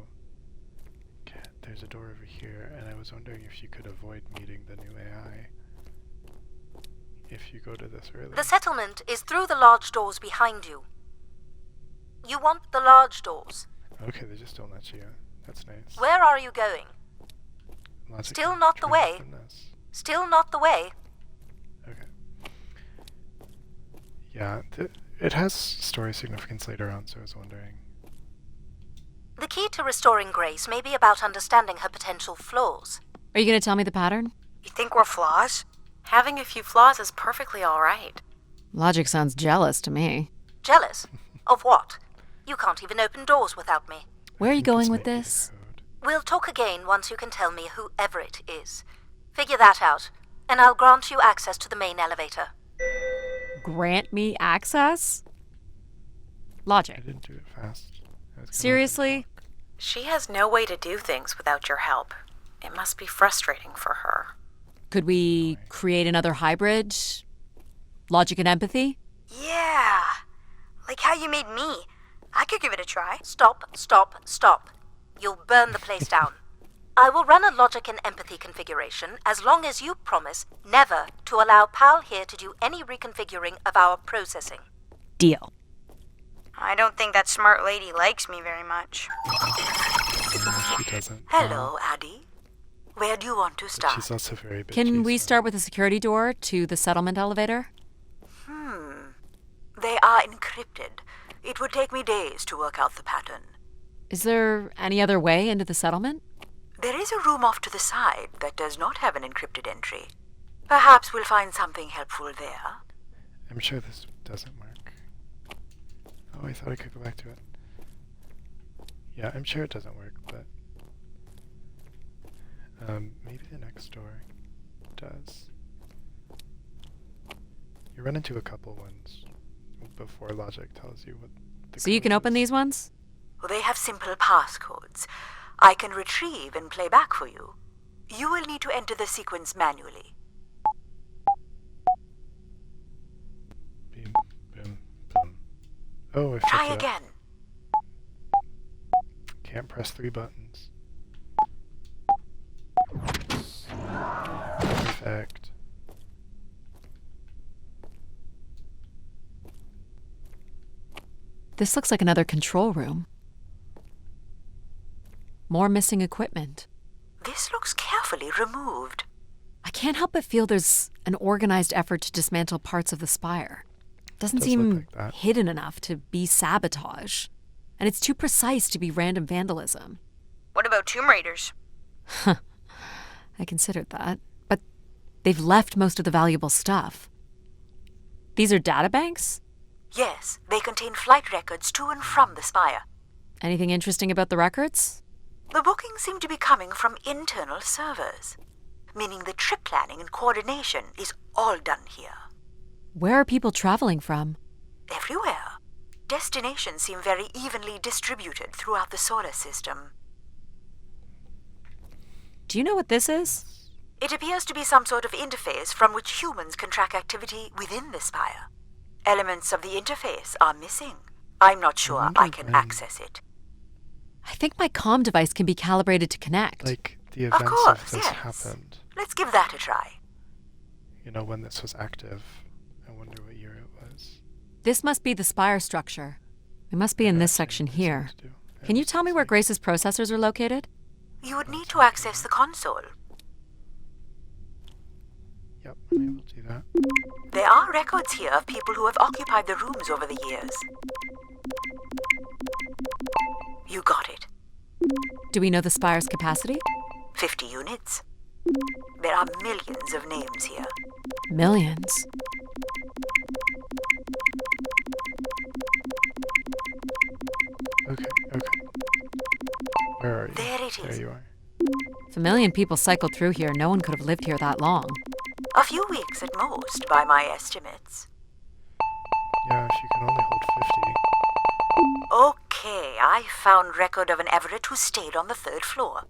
there's a door over here, and I was wondering if you could avoid meeting the new AI if you go to this early. The settlement is through the large doors behind you. You want the large doors. Okay, they just don't let you. That's nice. Where are you going? Logic Still can not the train way. from this. Still not the way. Okay. Yeah, it has story significance later on, so I was wondering. The key to restoring Grace may be about understanding her potential flaws. Are you going to tell me the pattern? You think we're flaws? Having a few flaws is perfectly all right. Logic sounds jealous to me. Jealous? Of what? You can't even open doors without me. Where are you I think going may with be the this? code. We'll talk again once you can tell me who Everett is. Figure that out, and I'll grant you access to the main elevator. Grant me access? I Logic. didn't do it fast. I was gonna Seriously? She has no way to do things without your help. It must be frustrating for her. Could we create another hybrid? Logic and empathy? Yeah. Like how you made me. I could give it a try. Stop, stop, stop. You'll burn the place down. I will run a logic and empathy configuration as long as you promise never to allow Pal here to do any reconfiguring of our processing. Deal. I don't think that smart lady likes me very much. She doesn't. Hello, Addie. Where do you want to But start? she's also very bitchy. Can we so- start with the security door to the settlement elevator? They are encrypted. It would take me days to work out the pattern. Is there any other way into the settlement? There is a room off to the side that does not have an encrypted entry. Perhaps we'll find something helpful there. I'm sure this doesn't work. Oh, I thought I could go back to it. Yeah, I'm sure it doesn't work, but maybe the next door does. You run into a couple ones before logic tells you what the So you code can open is. these ones? They have simple passcodes. I can retrieve and play back for you. You will need to enter the sequence manually. Boom, boom, boom. Oh, I fucked Try it up. again. Can't press 3 buttons. Perfect. This looks like another control room. More missing equipment. This looks carefully removed. I can't help but feel there's an organized effort to dismantle parts of the spire. Doesn't Does look seem like that. hidden enough to be sabotage. And it's too precise to be random vandalism. What about Tomb Raiders? I considered that. But they've left most of the valuable stuff. These are databanks? Yes, they contain flight records to and from the spire. Anything interesting about the records? The bookings seem to be coming from internal servers, meaning the trip planning and coordination is all done here. Where are people traveling from? Everywhere. Destinations seem very evenly distributed throughout the solar system. Do you know what this is? It appears to be some sort of interface from which humans can track activity within the spire. Elements of the interface are missing. I'm not sure I wonder can when- access it. I think my comm device can be calibrated to connect. Like, the Of events of, course, this yes. happened. Let's give that a try. You know, when this was active. I wonder what year it was. This must be the spire structure. We must be in this section here. Can you tell me where Grace's processors are located? You would need to access the console. Yep, I'm able to do that. There are records here of people who have occupied the rooms over the years. You got it. Do we know the spire's capacity? 50 units. There are millions of names here. Millions. Okay, okay. Where are you? There it There is. you are. If a million people cycled through here, no one could have lived here that long. A few weeks at most, by my estimates. Yeah, if you can only hold 50. Okay, I found record of an Everett who stayed on the 3rd floor.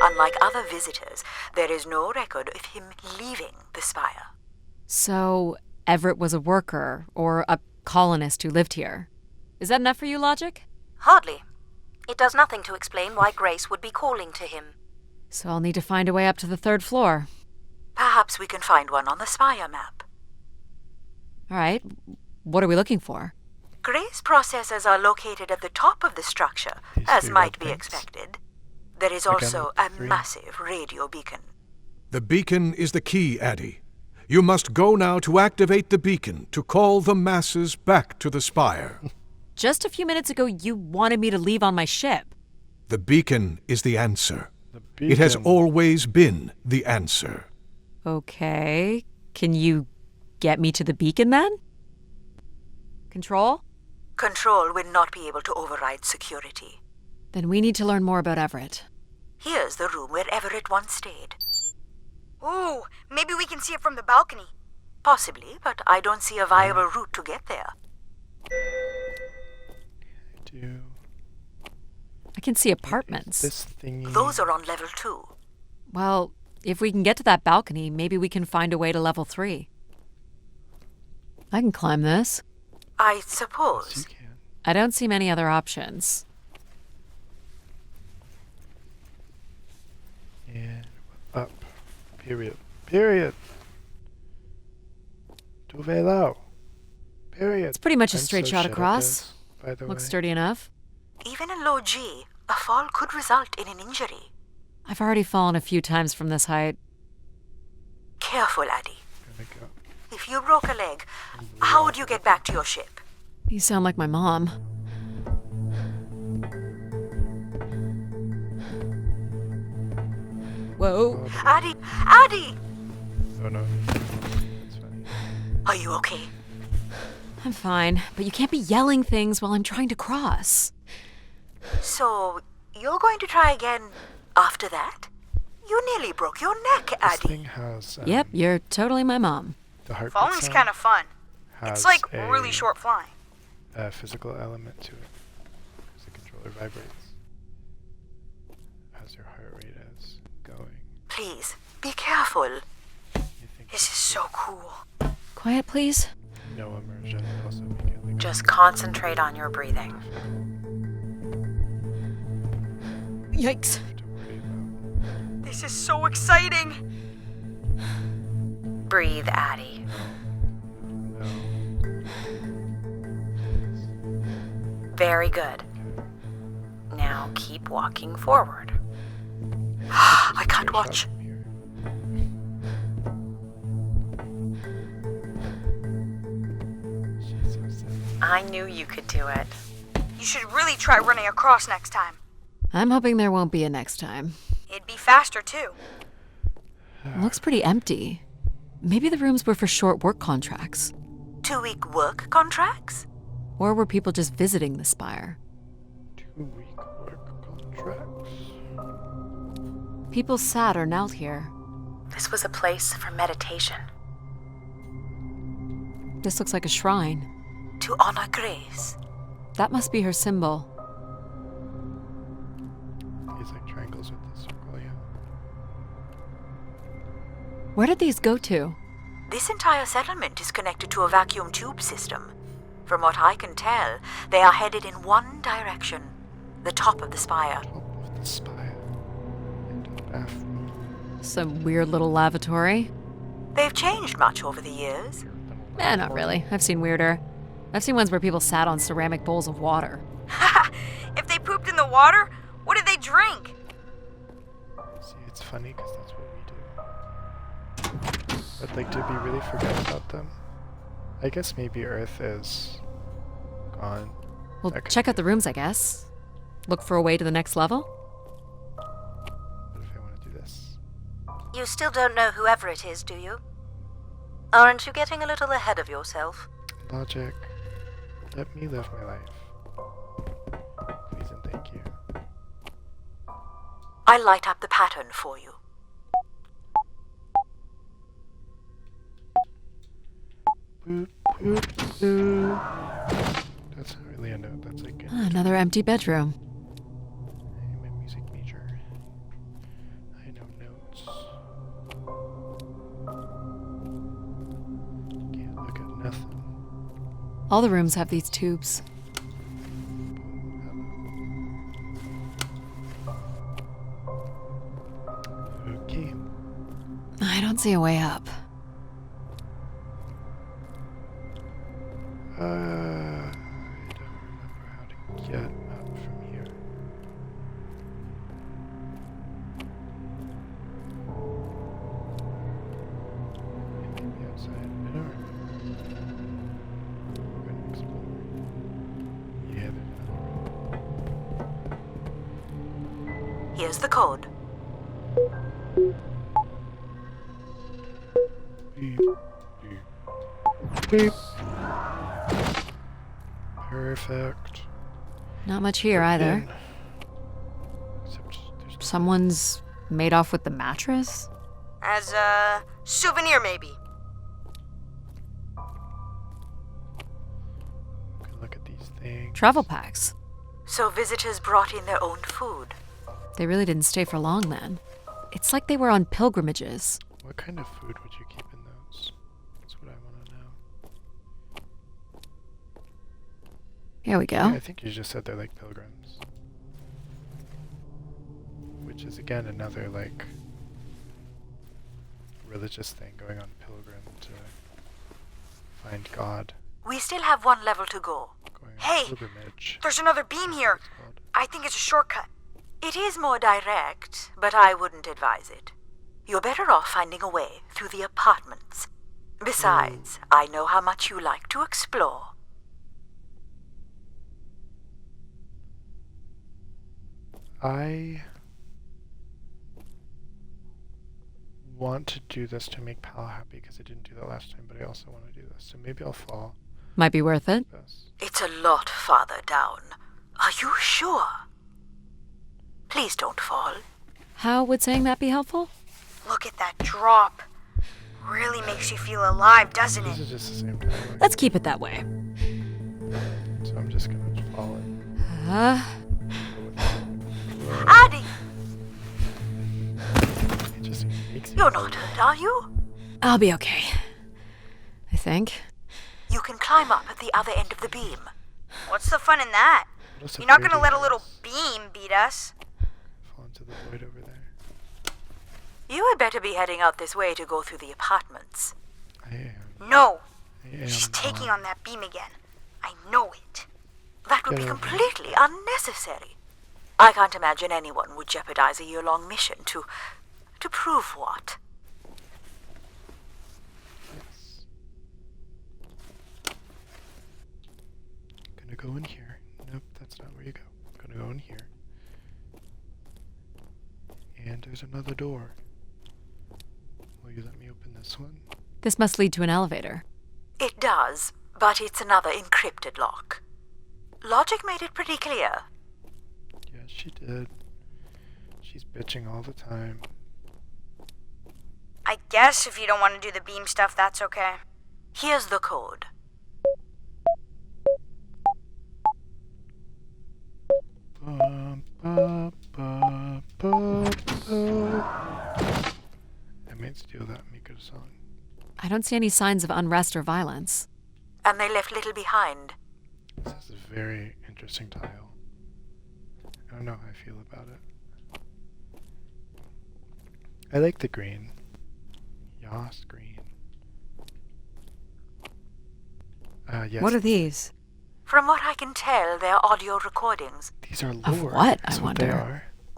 Unlike other visitors, there is no record of him leaving the spire. So, Everett was a worker, or a colonist who lived here. Is that enough for you, Logic? Hardly. It does nothing to explain why Grace would be calling to him. So I'll need to find a way up to the 3rd floor. Perhaps we can find one on the spire map. All right. What are we looking for? Grace processors are located at the top of the structure, These as three might red be things. expected. There is Again, also a 3. massive radio beacon. The beacon is the key, Addy. You must go now to activate the beacon to call the masses back to the spire. Just a few minutes ago, you wanted me to leave on my ship. The beacon is the answer. The It has beacon. always been the answer. Okay. Can you get me to the beacon then? Control? Control will not be able to override security. Then we need to learn more about Everett. Here's the room where Everett once stayed. Ooh, maybe we can see it from the balcony. Possibly, but I don't see a viable route to get there. I can see apartments. This thingy. Those are on level 2. Well, if we can get to that balcony, maybe we can find a way to level 3. I can climb this. I You suppose. can. I don't see many other options. And up. Period. Period. Tuvelo. Period. It's pretty much a I'm straight so shot shit at across. this, by the Looks way. sturdy enough. Even in low G, a fall could result in an injury. I've already fallen a few times from this height. Careful, Addy. There we go. If you broke a leg, how would you get back to your ship? You sound like my mom. Whoa. Addy! Addy! Oh no. That's funny. Are you okay? I'm fine, but you can't be yelling things while I'm trying to cross. So, you're going to try again after that? You nearly broke your neck, This Addy. thing has. Yep, you're totally my mom. The heartbeat Falling's sound kind of fun. has It's like a, really short flying. A physical element to it. As the controller vibrates. As your heart rate is going. Please, be careful. You think This is so cool. Quiet, please. no immersion. Also make it like Just concentrate on your breathing. Yikes. to worry about. This is so exciting. Breathe, Addy. No. Very good. Now keep walking forward. I can't Straight shot watch. from here. She's so sad. I knew you could do it. You should really try running across next time. I'm hoping there won't be a next time. It'd be faster too. Looks pretty empty. Maybe the rooms were for short work contracts. 2-week work contracts? Or were people just visiting the spire? 2-week work contracts. People sat or knelt here. This was a place for meditation. This looks like a shrine. To honor Grace? That must be her symbol. These like triangles with the circle, yeah. Where did these go to? This entire settlement is connected to a vacuum tube system. From what I can tell, they are headed in one direction. The top of the spire. Top of the spire. Into the bathroom. Some weird little lavatory? They've changed much over the years. Not really. I've seen weirder. I've seen ones where people sat on ceramic bowls of water. If they pooped in the water, what did they drink? See, it's funny because that's what we do. But like, did we really forget about them? I guess maybe Earth is gone. Well, That could check be out the rooms, I guess. Look for a way to the next level? What if I want to do this? You still don't know who Everett is, do you? Aren't you getting a little ahead of yourself? Logic. Let me live my life. Please and thank you. I'll light up the pattern for you. Boop, boop, boop. That's not really a note, that's like a Another empty bedroom. I'm a music major. I know notes. Can't look at nothing. All the rooms have these tubes. Okay. I don't see a way up. I don't remember how to get up from here. Here's the code. Beep, beep, beep. Perfect. Not much here either. In. Except there's no- Someone's made off with the mattress? As a souvenir, maybe. Can look at these things. Travel packs. So visitors brought in their own food. They really didn't stay for long then. It's like they were on pilgrimages. What kind of food would you keep in those? That's what I want to know. Here we go. Yeah, I think you just said they're like pilgrims. Which is again another like religious thing, going on pilgrim to find God. We still have one level to go. Going on Hey, pilgrimage. There's another beam That's here. what it's called. I think it's a shortcut. It is more direct, but I wouldn't advise it. You're better off finding a way through the apartments. Besides, I know how much you like to explore. I want to do this to make Pal happy because I didn't do that last time, but I also want to do this. So maybe I'll fall. Might be worth it. This. It's a lot farther down. Are you sure? Please don't fall. How would saying that be helpful? Look at that drop. Really makes you feel alive, doesn't This it? is just the same time. Let's keep it that way. So I'm just gonna fall in. Addie, It just makes me you're fall. not hurt, are you? I'll be okay. I think. You can climb up at the other end of the beam. What's the fun in that? What else You're if not we're gonna let a little dangerous? beam beat us. Fall into the void over there. You had better be heading out this way to go through the apartments. I am. No, I am. she's taking not. on that beam again. I know it. That would be Get over it. completely unnecessary. I can't imagine anyone would jeopardize a year-long mission to prove what? Yes. Gonna go in here. Nope, that's not where you go. Gonna go in here. And there's another door. Will you let me open this one? This must lead to an elevator. It does, but it's another encrypted lock. Logic made it pretty clear. Yes, she did. She's bitching all the time. I guess if you don't want to do the beam stuff, that's okay. Here's the code. Bum, ba, ba, ba, ba. I might steal that and make it a song. I don't see any signs of unrest or violence. And they left little behind. This is a very interesting tile. I don't know how I feel about it. I like the green. Yas, green. Yes. What are these? From what I can tell, they're audio recordings. These are Of lore. what, That's I what they wonder?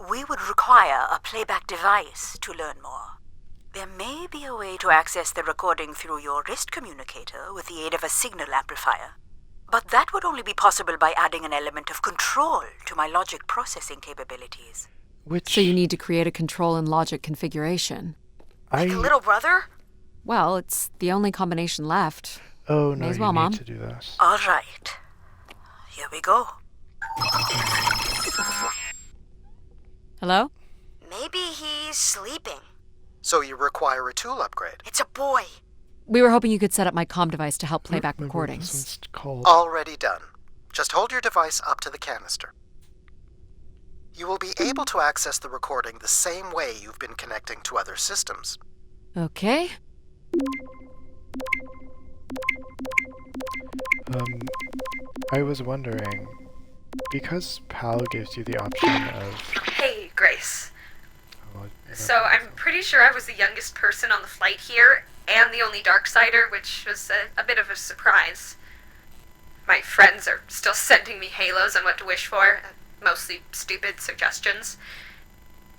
are. We would require a playback device to learn more. There may be a way to access the recording through your wrist communicator with the aid of a signal amplifier. But that would only be possible by adding an element of control to my logic processing capabilities. Which So you need to create a control and logic configuration. Like a little brother? Well, it's the only combination left. Oh no, May as you well, need Mom. to do this. All right. Here we go. Hello? Maybe he's sleeping. So you require a tool upgrade. It's a boy. We were hoping you could set up my comm device to help play back Remember what recordings. This one's called. Already done. Just hold your device up to the canister. You will be able to access the recording the same way you've been connecting to other systems. Okay. I was wondering, because PAL gives you the option of. Hey, Grace. Oh, So I'm pretty sure I was the youngest person on the flight here, and the only Darksider, which was a bit of a surprise. My friends are still sending me halos on what to wish for, mostly stupid suggestions.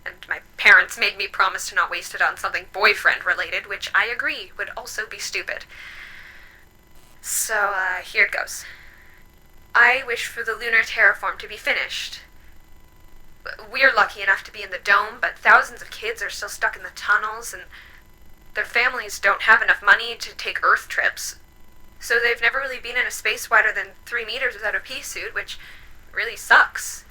And my parents made me promise to not waste it on something boyfriend-related, which I agree would also be stupid. So, here it goes. I wish for the lunar terraform to be finished. We're lucky enough to be in the dome, but thousands of kids are still stuck in the tunnels, and their families don't have enough money to take Earth trips. So they've never really been in a space wider than 3 meters without a pea suit, which really sucks.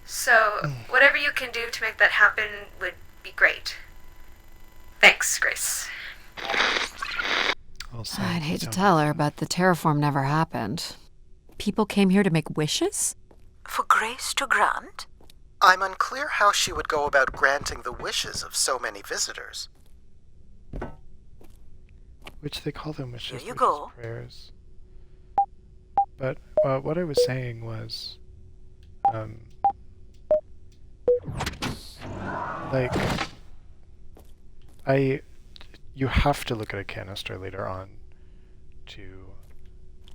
So whatever you can do to make that happen would be great. Thanks, Grace. Also, I'd hate to don't- tell her, but the terraform never happened. People came here to make wishes? For Grace to grant? I'm unclear how she would go about granting the wishes of so many visitors. Which they call them wishes. Here you versus go. Prayers. But what I was saying was, like, you have to look at a canister later on to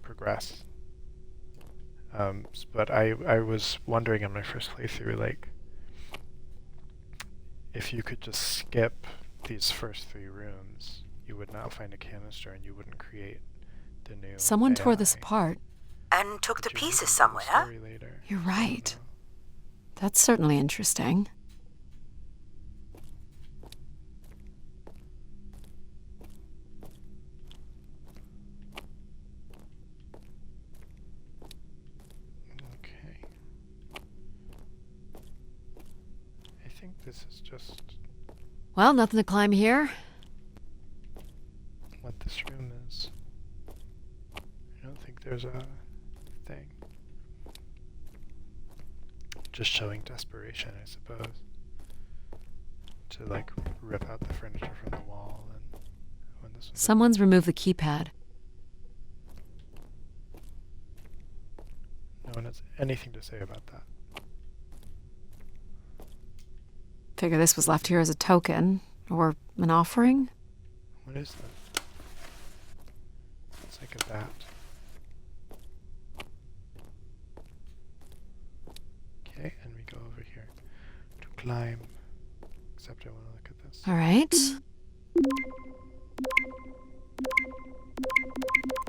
progress. But I was wondering in my first playthrough, like, if you could just skip these first 3 rooms, you would not find a canister and you wouldn't create the new Someone tore this AI. apart. And took the But you pieces wouldn't know the somewhere? story later. You're I don't right. know. That's certainly interesting. Okay. I think this is just Well, nothing to climb here. what this room is. I don't think there's a thing. Just showing desperation, I suppose. To like rip out the furniture from the wall and when this one's Someone's removed the keypad. no one has anything to say about that. Figure this was left here as a token. Or an offering? What is that? It's like a bat. Okay, and we go over here to climb. Except I want to look at this. All right.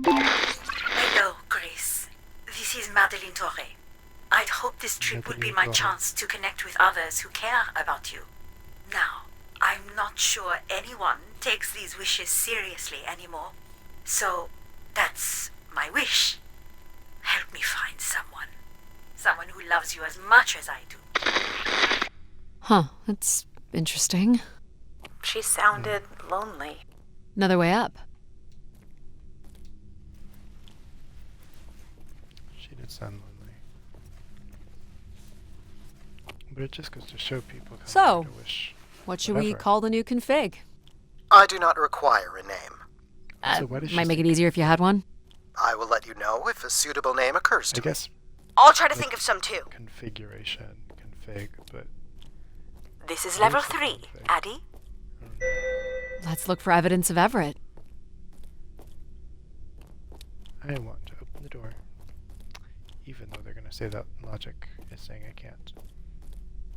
Hello, Grace. This is Madeline Torre. I'd hoped this trip would be my Madeline Torre. chance to connect with others who care about you. Now, I'm not sure anyone takes these wishes seriously anymore. So, that's my wish. Help me find someone. Someone who loves you as much as I do. Huh, that's interesting. She sounded lonely. Another way up. She did sound lonely. But it just goes to show people kind So, of to wish. What should we Whatever. call the new config? I do not require a name. So why does she Might make say- it easier if you had one. I will let you know if a suitable name occurs I to me. guess I'll try to think of some too. configuration, config, but This is Where's level the 3, config? Addie. Let's look for evidence of Everett. I want to open the door. Even though they're going to say that logic is saying I can't.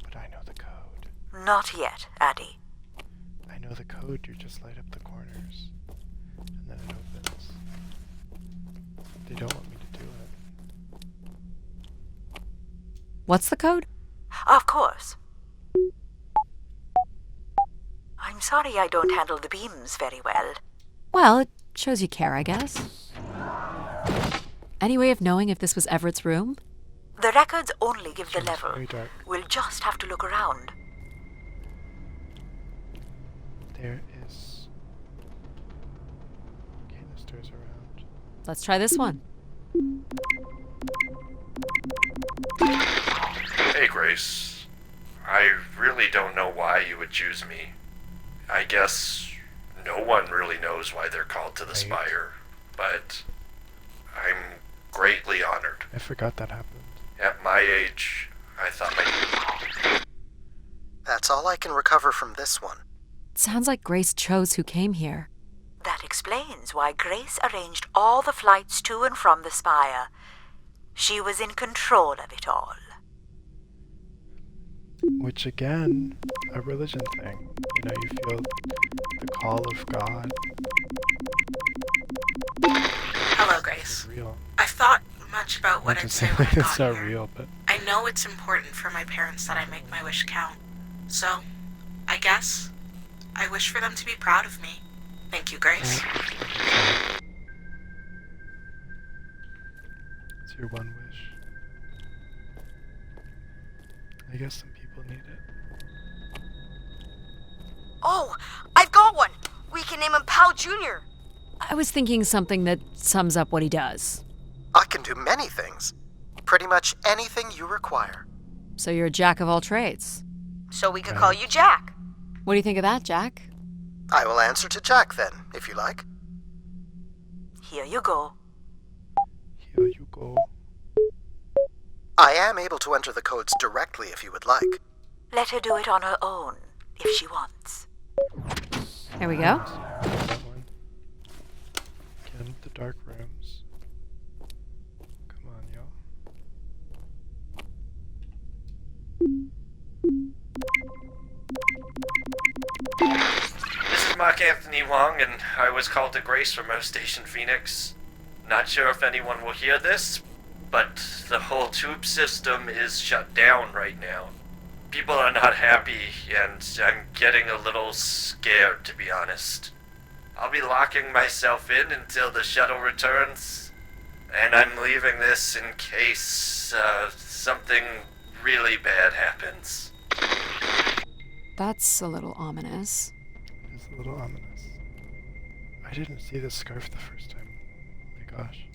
But I know the code. Not yet, Addie. I know the code, you just light up the corners. And then it opens. They don't want me to do it. What's the code? Of course. I'm sorry I don't handle the beams very well. Well, it shows you care, I guess. Any way of knowing if this was Everett's room? The records only give the Seems level. very dark. We'll just have to look around. There is canisters around. Let's try this one. Hey, Grace. I really don't know why you would choose me. I guess no one really knows why they're called to the Right. Spire, but I'm greatly honored. I forgot that happened. At my age, I thought my... That's all I can recover from this one. Sounds like Grace chose who came here. That explains why Grace arranged all the flights to and from the Spire. She was in control of it all. Which again, a religion thing. You know, you feel the call of God Hello, is Grace. real. I've thought much about what Not to I'd say say when like I it's got not here. real, but I I know it's important for my parents that I make my wish count. So, I guess I wish for them to be proud of me. Thank you, Grace. It's your one wish. I guess some people need it. Oh, I've got one! We can name him Pal Jr. I was thinking something that sums up what he does. I can do many things. Pretty much anything you require. So you're a jack of all trades. So we could call you Jack. What do you think of that, Jack? I will answer to Jack then, if you like. Here you go. Here you go. I am able to enter the codes directly if you would like. Let her do it on her own, if she wants. There we go. That one. Get into the dark rooms. Come on, y'all. This is Mark Anthony Wong, and I was called to Grace from Earth Station Phoenix. Not sure if anyone will hear this, but the whole tube system is shut down right now. People are not happy, and I'm getting a little scared, to be honest. I'll be locking myself in until the shuttle returns, and I'm leaving this in case something really bad happens. That's a little ominous. It's a little ominous. I didn't see the scarf the first time. Oh my gosh.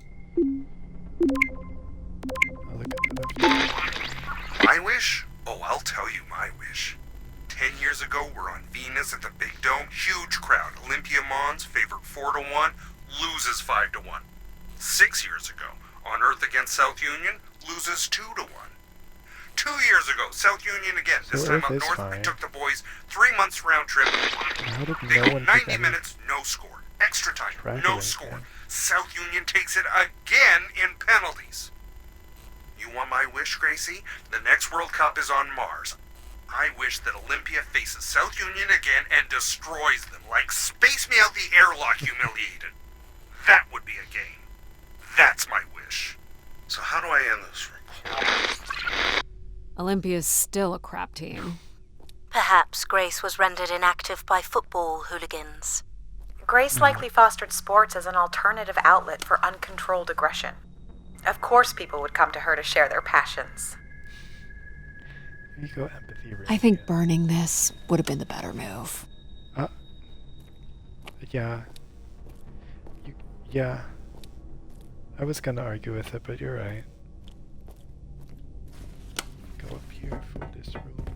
Oh, look at that. My wish? Oh, I'll tell you my wish. 10 years ago, we're on Venus at the Big Dome. Huge crowd. Olympia Mons, favored 4-1, loses 5-1. 6 years ago, on Earth against South Union, loses 2-1. 2 years ago, South Union again. This So time up Earth is north, fine. I took the boys 3 months round trip. How did They no go one 90 pick any minutes, no score. Extra time, track no of score. anything? South Union takes it again in penalties. You want my wish, Gracie? The next World Cup is on Mars. I wish that Olympia faces South Union again and destroys them, like Space Me Out the Airlock humiliated. That would be a game. That's my wish. So how do I end this recording? Olympia's still a crap team. Perhaps Grace was rendered inactive by football hooligans. Grace likely fostered sports as an alternative outlet for uncontrolled aggression. Of course people would come to her to share their passions. Here you go, empathy. I think burning this would have been the better move. Yeah. Yeah. I was gonna argue with it, but you're right. Go up here for this room.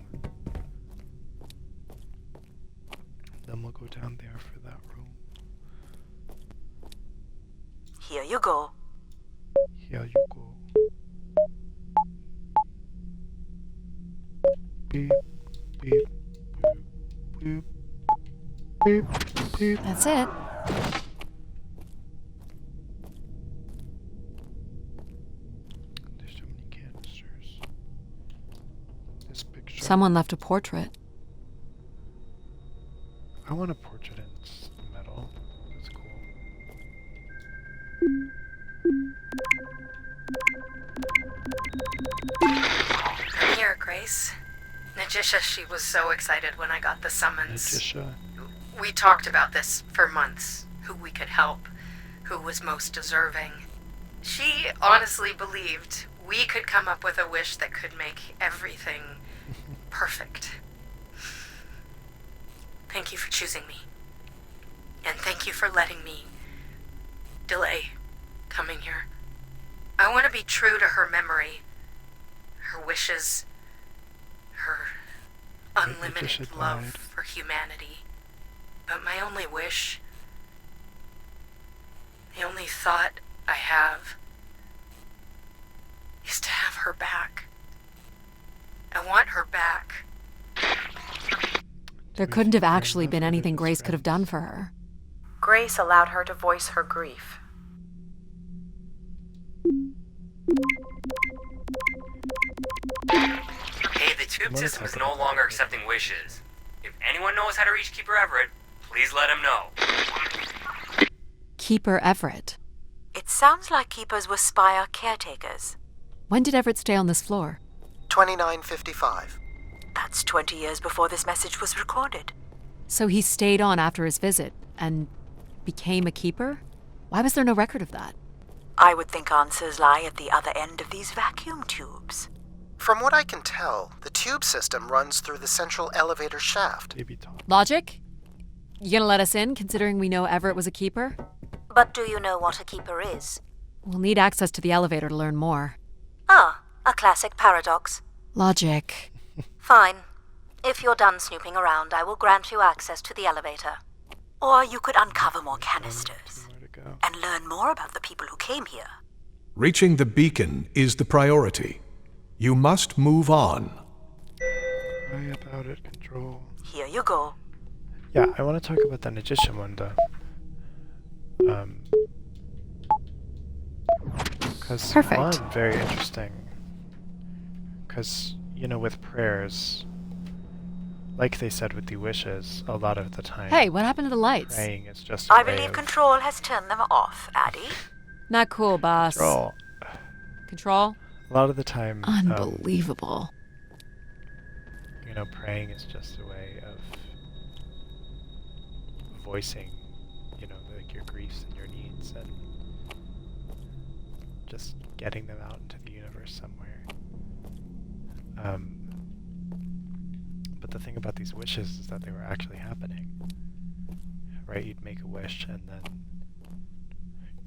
Then we'll go down there for that room. Here you go. Here you go. Beep, beep, boop, boop, beep, beep. That's it. There's so many canisters. This picture. Someone left a portrait. I want a portrait in metal. That's cool. I'm here, Grace. Najisha, she was so excited when I got the summons. Najisha. We talked about this for months. Who we could help. Who was most deserving. She honestly believed we could come up with a wish that could make everything perfect. Thank you for choosing me. And thank you for letting me delay coming here. I want to be true to her memory, her wishes, her unlimited Najisha love died. for humanity. But my only wish, the only thought I have, is to have her back. I want her back. There couldn't have actually been anything Grace could have done for her. Grace allowed her to voice her grief. Hey, the tube system is no longer accepting wishes. If anyone knows how to reach Keeper Everett, please let him know. Keeper Everett. It sounds like keepers were Spire caretakers. When did Everett stay on this floor? 2955. That's 20 years before this message was recorded. So he stayed on after his visit and became a keeper? Why was there no record of that? I would think answers lie at the other end of these vacuum tubes. From what I can tell, the tube system runs through the central elevator shaft. Logic? You gonna let us in, considering we know Everett was a keeper? But do you know what a keeper is? We'll need access to the elevator to learn more. Ah, a classic paradox. Logic. Fine. If you're done snooping around, I will grant you access to the elevator. Or you could uncover more canisters and learn more about the people who came here. Reaching the beacon is the priority. You must move on. Worry about it, Control. Here you go. Yeah, I want to talk about the Magician one, though. Because Perfect. one, very interesting. Because, you know, with prayers, like they said with the wishes, a lot of the time. Hey, what happened to the lights? Praying is just a I way believe of Control has turned them off, Addy. Not cool, boss. control. Control? A lot of the time, Unbelievable. you know, praying is just a way of voicing, you know, like your griefs and your needs, and just getting them out into the universe somewhere. But the thing about these wishes is that they were actually happening. Right? You'd make a wish and then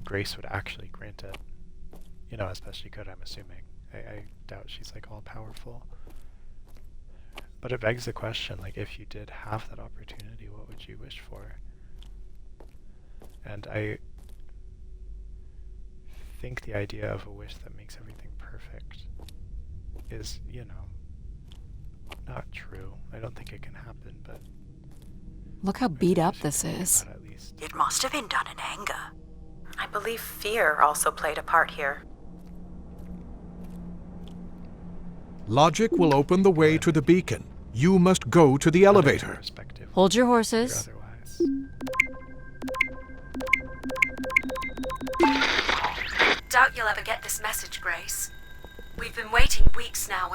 Grace would actually grant it. You know, as best she could, I'm assuming. I doubt she's like all powerful. But it begs the question, like, if you did have that opportunity, what would you wish for? And I think the idea of a wish that makes everything perfect is, you know, not true. I don't think it can happen, but Look how beat up this is. at least. It must have been done in anger. I believe fear also played a part here. Logic will open the way to the beacon. You must go to the elevator. Perspective. Hold your horses. Otherwise. Doubt you'll ever get this message, Grace. We've been waiting weeks now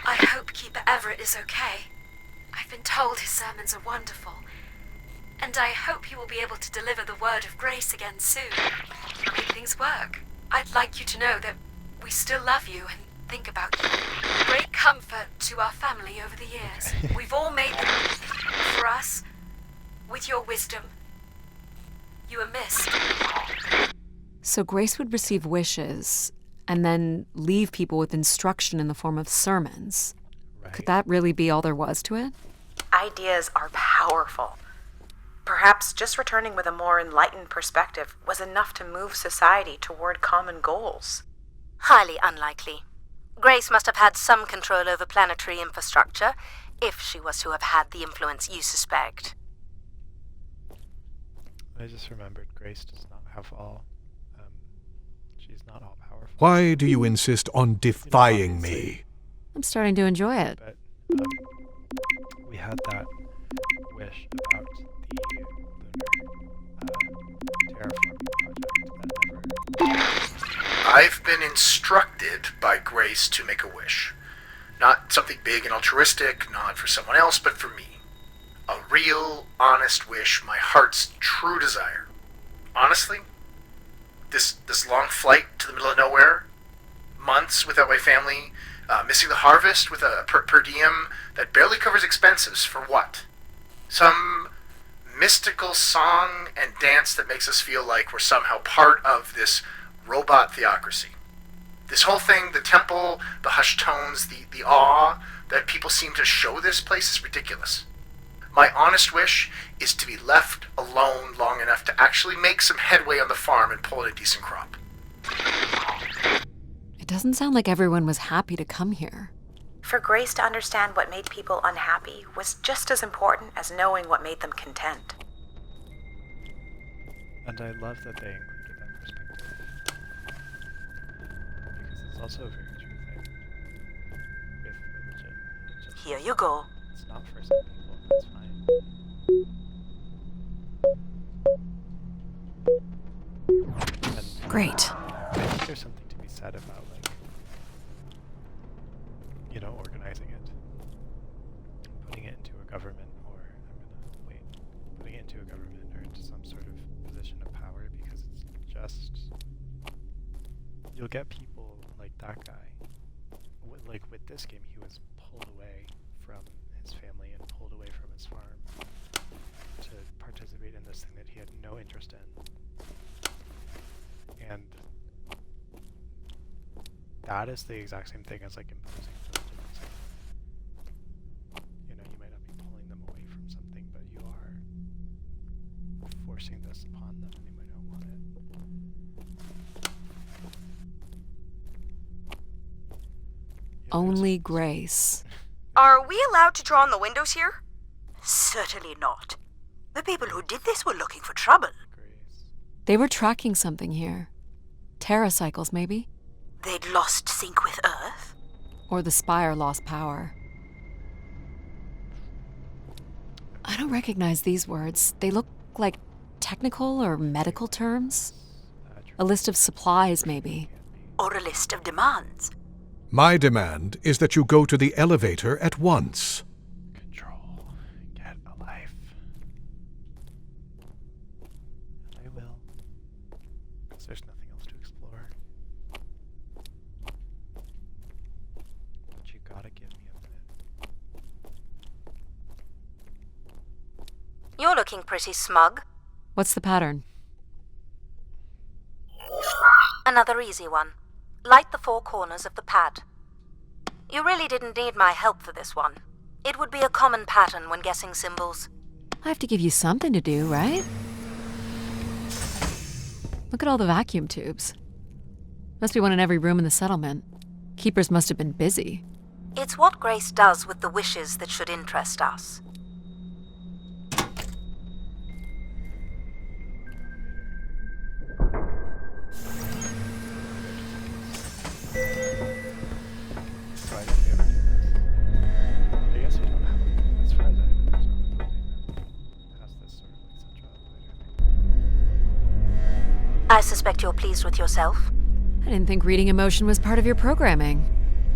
I hope Keeper Everett is okay. I've been told his sermons are wonderful. And I hope he will be able to deliver the word of grace again soon. Make things work. I'd like you to know that we still love you and think about you. Great comfort to our family over the years. We've all made them for us. With your wisdom, you are missed. So Grace would receive wishes and then leave people with instruction in the form of sermons. Right. Could that really be all there was to it? Ideas are powerful. Perhaps just returning with a more enlightened perspective was enough to move society toward common goals. Highly unlikely. Grace must have had some control over planetary infrastructure, if she was to have had the influence you suspect. I just remembered Grace does not have all. She's not all powerful. Why do you insist on defying me? I'm starting to enjoy it. But we had that wish about the lunar terraforming project that never. I've been instructed by Grace to make a wish. Not something big and altruistic, not for someone else, but for me. A real, honest wish, my heart's true desire. Honestly, this long flight to the middle of nowhere, months without my family, missing the harvest with a per diem that barely covers expenses, for what? Some mystical song and dance that makes us feel like we're somehow part of this robot theocracy. This whole thing, the temple, the hushed tones, the awe that people seem to show this place is ridiculous. My honest wish is to be left alone long enough to actually make some headway on the farm and pull in a decent crop. It doesn't sound like everyone was happy to come here. For Grace to understand what made people unhappy was just as important as knowing what made them content. And I love that they included that perspective. Because it's also a very true thing with religion. It's just, Here you go. it's not for some people, that's fine. And Great. I think there's something to be said about, like, organizing it, putting it into a government, putting it into a government or into some sort of position of power, because it's just, you'll get people like that guy. Like with this game, he was pulled away from his family and pulled away from his farm to participate in this thing that he had no interest in. And that is the exact same thing as like imposing religion. You might not be pulling them away from something, but you are forcing this upon them, and they might not want it. Only Grace. Are we allowed to draw on the windows here? Certainly not. The people who did this were looking for trouble. They were tracking something here. Terracycles, maybe? They'd lost sync with Earth? Or the Spire lost power. I don't recognize these words. They look like technical or medical terms. A list of supplies, maybe. Or a list of demands. My demand is that you go to the elevator at once. Control. Get a life. I will. Because there's nothing else to explore. But you gotta give me a minute. You're looking pretty smug. What's the pattern? Another easy one. Light the 4 corners of the pad. You really didn't need my help for this one. It would be a common pattern when guessing symbols. I have to give you something to do, right? Look at all the vacuum tubes. Must be one in every room in the settlement. Keepers must have been busy. It's what Grace does with the wishes that should interest us. I suspect you're pleased with yourself. I didn't think reading emotion was part of your programming.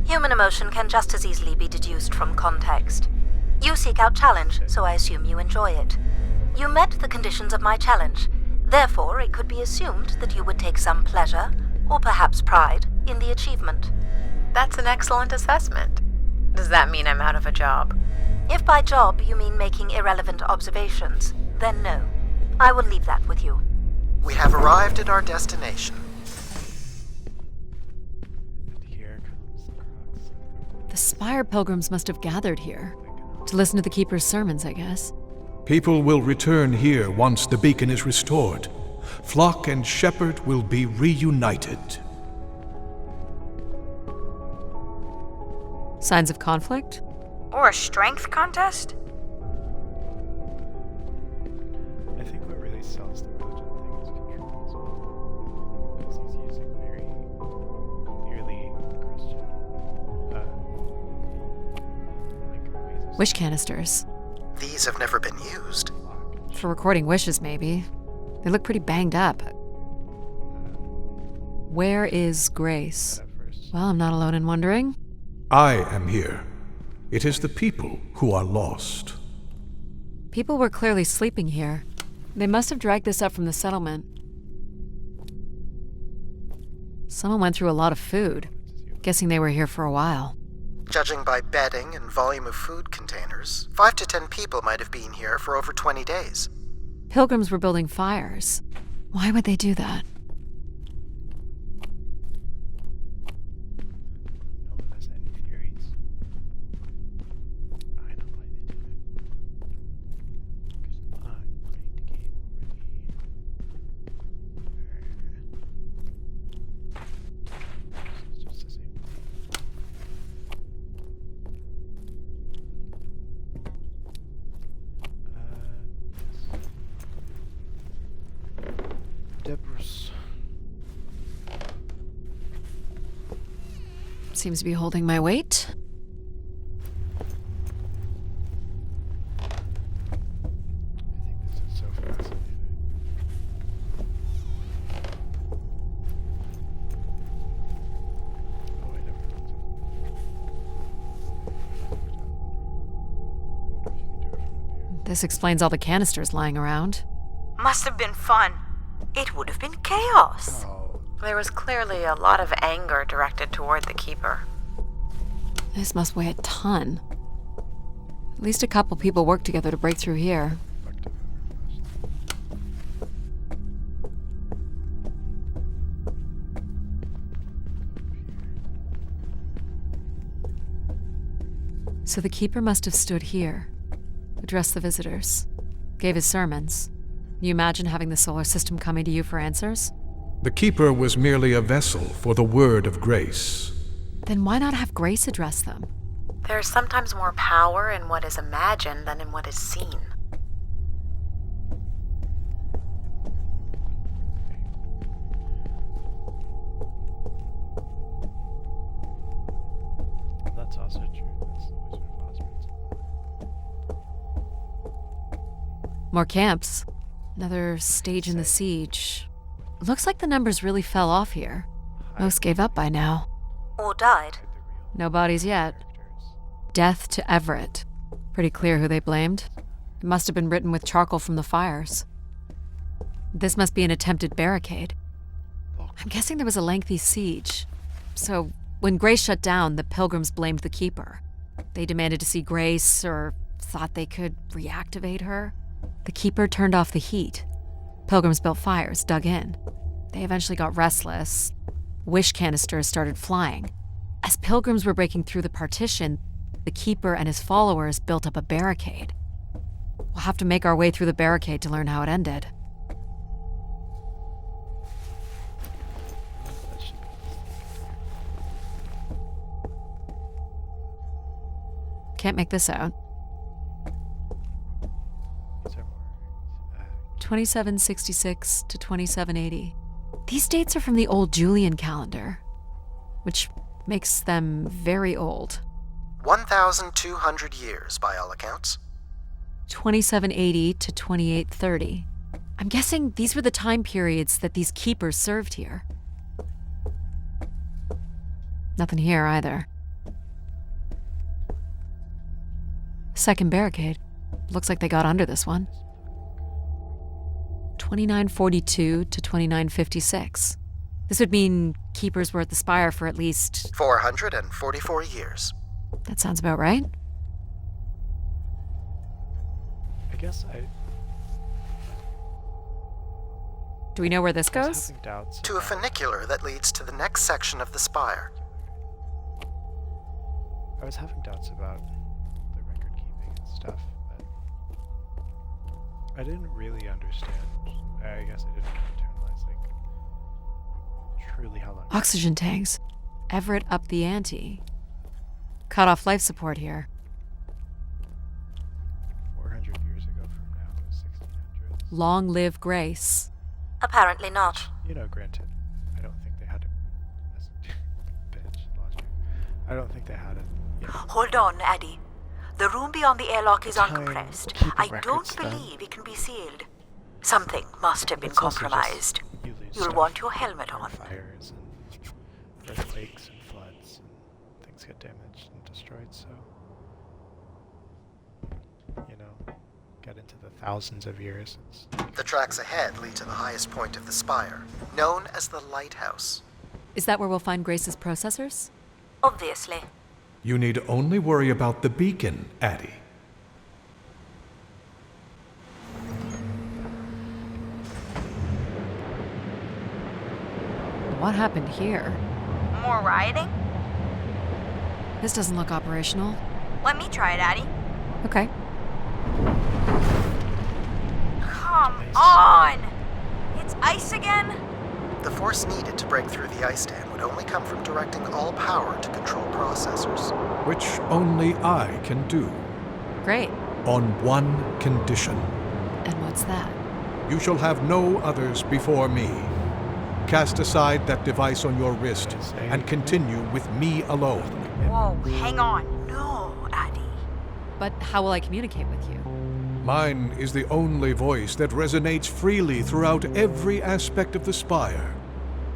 Human emotion can just as easily be deduced from context. You seek out challenge, so I assume you enjoy it. You met the conditions of my challenge. Therefore, it could be assumed that you would take some pleasure, or perhaps pride, in the achievement. That's an excellent assessment. Does that mean I'm out of a job? If by job you mean making irrelevant observations, then no. I will leave that with you. We have arrived at our destination. Here comes the crux. The Spire pilgrims must have gathered here. To listen to the Keeper's sermons, I guess. People will return here once the beacon is restored. Flock and shepherd will be reunited. Signs of conflict? Or a strength contest? I think what really sells the religion thing is control as well. Because he's using very clearly Christian ways. Wish canisters. These have never been used. For recording wishes, maybe. They look pretty banged up. Where is Grace? Well, I'm not alone in wondering. I am here. It is the people who are lost. People were clearly sleeping here. They must have dragged this up from the settlement. Someone went through a lot of food. Guessing they were here for a while. Judging by bedding and volume of food containers, 5 to 10 people might have been here for over 20 days. Pilgrims were building fires. Why would they do that? No one has any theories. I know why they did it. Because I played the game already. It's just the same thing. Debris. Seems to be holding my weight. I think this is so fascinating. Oh, I never looked This explains all the canisters lying around. Must have been fun. It would have been chaos. There was clearly a lot of anger directed toward the Keeper. This must weigh a ton. At least a couple people worked together to break through here. So the Keeper must have stood here, addressed the visitors, gave his sermons. You imagine having the solar system coming to you for answers? The Keeper was merely a vessel for the word of grace. Then why not have Grace address them? There's sometimes more power in what is imagined than in what is seen. That's also true. That's the Wizard of Oz. More camps. Another stage in the siege. Looks like the numbers really fell off here. Most gave up by now. Or died. No bodies yet. Death to Everett. Pretty clear who they blamed. It must have been written with charcoal from the fires. This must be an attempted barricade. I'm guessing there was a lengthy siege. So, when Grace shut down, the Pilgrims blamed the Keeper. They demanded to see Grace, or thought they could reactivate her. The Keeper turned off the heat. Pilgrims built fires, dug in. They eventually got restless. Wish canisters started flying. As Pilgrims were breaking through the partition, the Keeper and his followers built up a barricade. We'll have to make our way through the barricade to learn how it ended. Can't make this out. 2766 to 2780. These dates are from the old Julian calendar, which makes them very old. 1,200 years, by all accounts. 2780 to 2830. I'm guessing these were the time periods that these Keepers served here. Nothing here either. Second barricade. Looks like they got under this one. 2942 to 2956. This would mean Keepers were at the spire for at least 444 years. That sounds about right. I guess Do we know where this I was goes? having doubts To a about- funicular that leads to the next section of the spire. I was having doubts about the record keeping and stuff, but I didn't really understand. I guess I didn't internalize truly how long. Oxygen tanks. Everett upped the ante. Cut off life support here. 400 years ago from now, it was 1600s. Long live Grace. Apparently not. You know, granted, I don't think they had to. Bitch, lost you. I don't think they had it. Hold on, Addy. The room beyond the airlock is Time uncompressed. keeping I records don't done. believe it can be sealed. Something must have been It's also just compromised. you lose You'll stuff want your helmet from on. Fires and earthquakes and floods, and things get damaged and destroyed. So, get into the thousands of years. The tracks ahead lead to the highest point of the spire, known as the lighthouse. Is that where we'll find Grace's processors? Obviously. You need only worry about the beacon, Addy. What happened here? More rioting? This doesn't look operational. Let me try it, Addy. Okay. Come on! It's ice again? The force needed to break through the ice dam would only come from directing all power to control processors. Which only I can do. Great. On one condition. And what's that? You shall have no others before me. Cast aside that device on your wrist and continue with me alone. Whoa, hang on. No, Addy. But how will I communicate with you? Mine is the only voice that resonates freely throughout every aspect of the spire.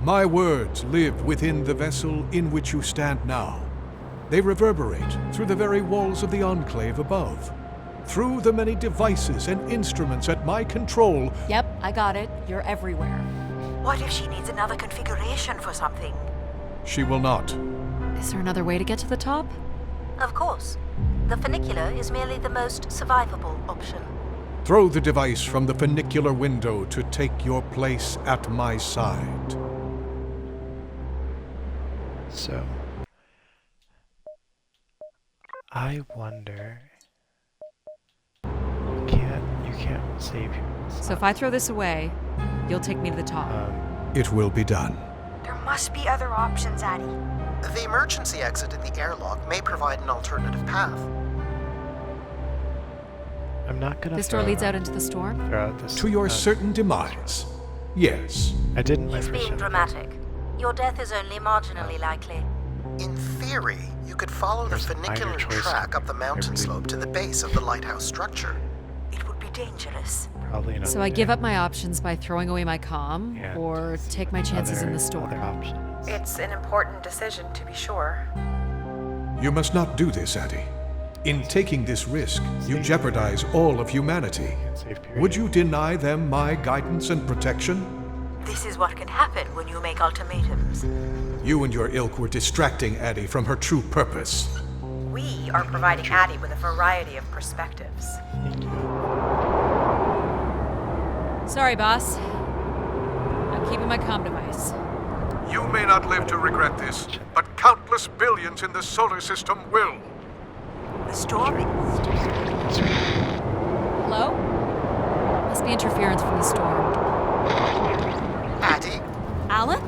My words live within the vessel in which you stand now. They reverberate through the very walls of the enclave above. through the many devices and instruments at my control. Yep, I got it. You're everywhere. What if she needs another configuration for something? She will not. Is there another way to get to the top? Of course. The funicular is merely the most survivable option. Throw the device from the funicular window to take your place at my side. So, I wonder. You can't save humans. So if I throw this away, you'll take me to the top. It will be done. There must be other options, Addie. The emergency exit in the airlock may provide an alternative path. I'm not gonna. This door leads out into the storm? Throw out this. To your certain demise. Yes. I didn't. He's being dramatic. Your death is only marginally likely. In theory, you could follow the There's a funicular minor choice track up the I mountain really- slope to the base of the lighthouse structure. It would be dangerous. Probably not. So I give up my options by throwing away my comm, Yeah. or take my chances in the storm. Other options. It's an important decision, to be sure. You must not do this, Addie. In taking this risk, you jeopardize all of humanity. Would you deny them my guidance and protection? This is what can happen when you make ultimatums. You and your ilk were distracting Addie from her true purpose. We are providing Addie with a variety of perspectives. Sorry, boss. I'm keeping my comm device. You may not live to regret this, but countless billions in the solar system will. The storm. Hello? Must be interference from the storm. Addie, Alan?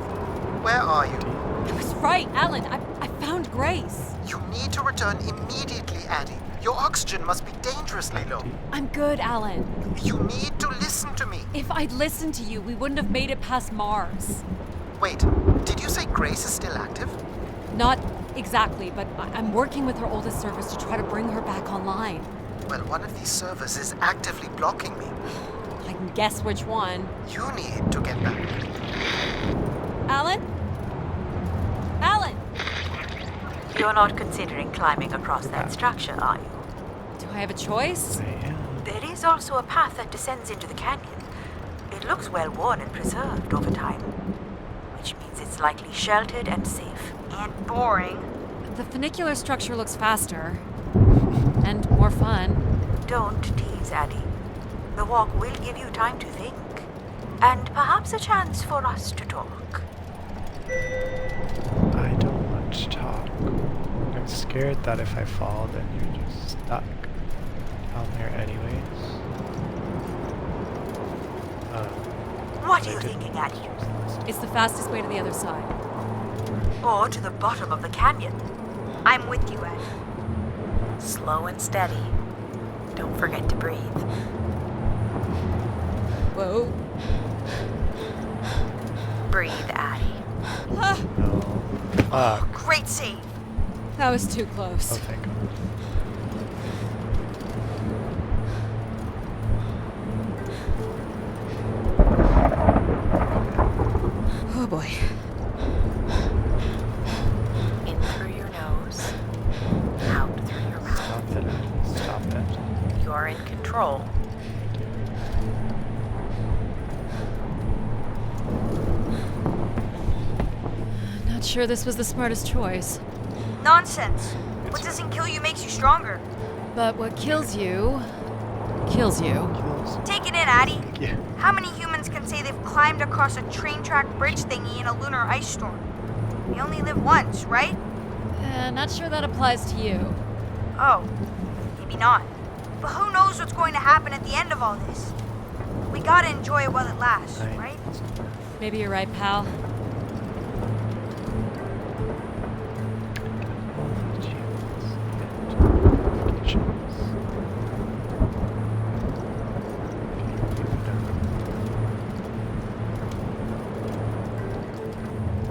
where are you? I was right, Alan. I found Grace. You need to return immediately, Addie. Your oxygen must be dangerously low. I'm good, Alan. You need to listen to me. If I'd listened to you, we wouldn't have made it past Mars. Wait, did you say Grace is still active? Not exactly, but I'm working with her oldest servers to try to bring her back online. Well, one of these servers is actively blocking me. I can guess which one. You need to get back. Alan? Alan! You're not considering climbing across that structure, are you? Do I have a choice? There is also a path that descends into the canyon. It looks well worn and preserved over time, which means it's likely sheltered and safe. And boring. The funicular structure looks faster. And more fun. Don't tease, Addie. The walk will give you time to think. And perhaps a chance for us to talk. I don't want to talk. I'm scared that if I fall, then you're just stuck down there anyways. What are you thinking, Addie? It's the fastest way to the other side. Or to the bottom of the canyon. I'm with you, Addie. Slow and steady. Don't forget to breathe. Whoa. Breathe, Addie. Ah, Great save. that was too close. Oh, thank God. Oh boy. In through your nose, out through your mouth. Stop it. Stop it. You are in control. Not sure this was the smartest choice. Nonsense. What doesn't kill you makes you stronger. But what kills you, kills you. Take it in, Addie. Yeah. How many humans can say they've climbed across a train track bridge thingy in a lunar ice storm? We only live once, right? Not sure that applies to you. Oh, maybe not. But who knows what's going to happen at the end of all this? We gotta enjoy it while it lasts, right? Maybe you're right, pal.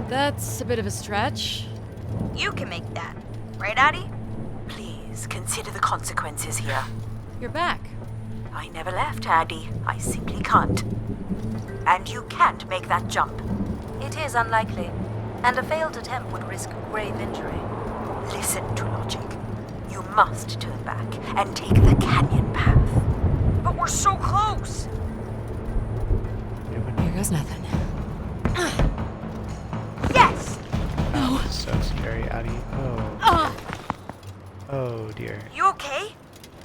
That's a bit of a stretch. You can make that, right, Addie? Please consider the consequences here. You're back. I never left, Addie. I simply can't. And you can't make that jump. It is unlikely, and a failed attempt would risk grave injury. Listen to logic. You must turn back and take the canyon path. But we're so close! Here goes nothing. Yes! Oh. So scary, Addie. Oh. Oh dear. You okay?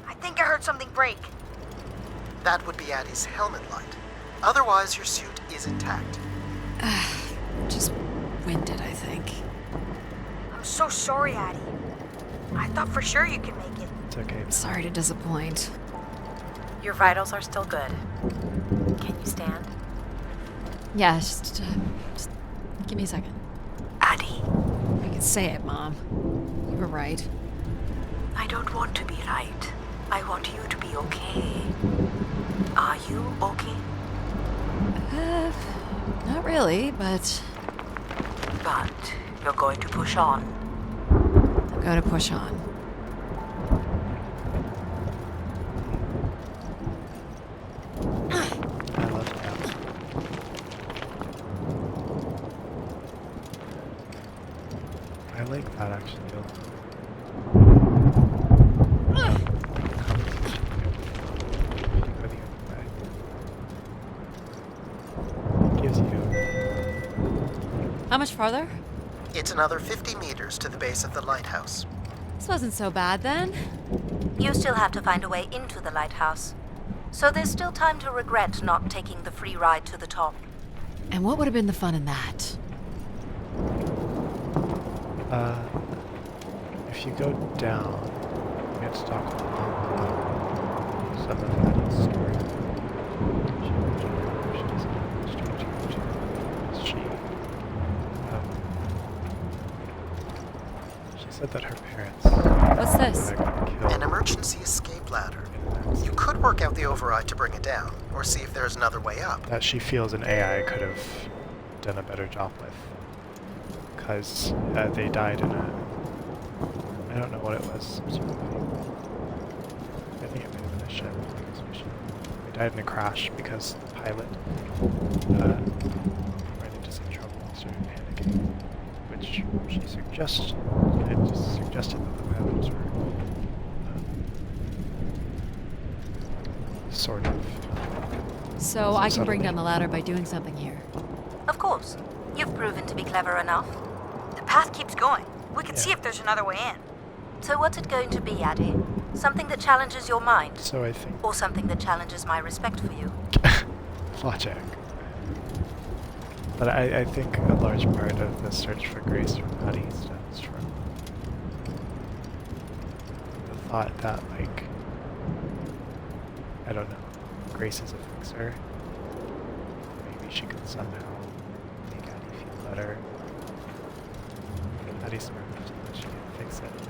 I think I heard something break. That would be Addie's helmet light. Otherwise, your suit is intact. Just winded, I think. I'm so sorry, Addie. I thought for sure you could make it. It's okay. Sorry to disappoint. Your vitals are still good. Can you stand? Yeah, just give me a second. Addie, I can say it, Mom. You were right. I don't want to be right. I want you to be okay. Are you okay? Not really, but But you're going to push on. I'm going to push on. I love that. I like that actually. Gives you. How much farther? It's another 50 meters to the base of the lighthouse. This wasn't so bad then. You still have to find a way into the lighthouse. So there's still time to regret not taking the free ride to the top. And what would have been the fun in that? If you go down, you get to talk about some of Addie's story. She said that her parents. What's this? An emergency escape ladder. You could work out the override to bring it down, or see if there's another way up. That she feels an AI could have done a better job with. Because they died in a... I don't know what it was. I think it may have been a ship. They died in a crash because the pilot ran into some trouble and started panicking. Which she suggested that the pilots were sort of... So I can bring down the ladder by doing something here. Of course. You've proven to be clever enough. The path keeps going. We can see if there's another way in. So what's it going to be, Addie? Something that challenges your mind? So I think... Or something that challenges my respect for you? Logic. But I think a large part of the search for Grace from Addie stems from the thought that, like, I don't know, Grace is a fixer. Maybe she could somehow make Addie feel better. Addie's smart enough that she can fix it, but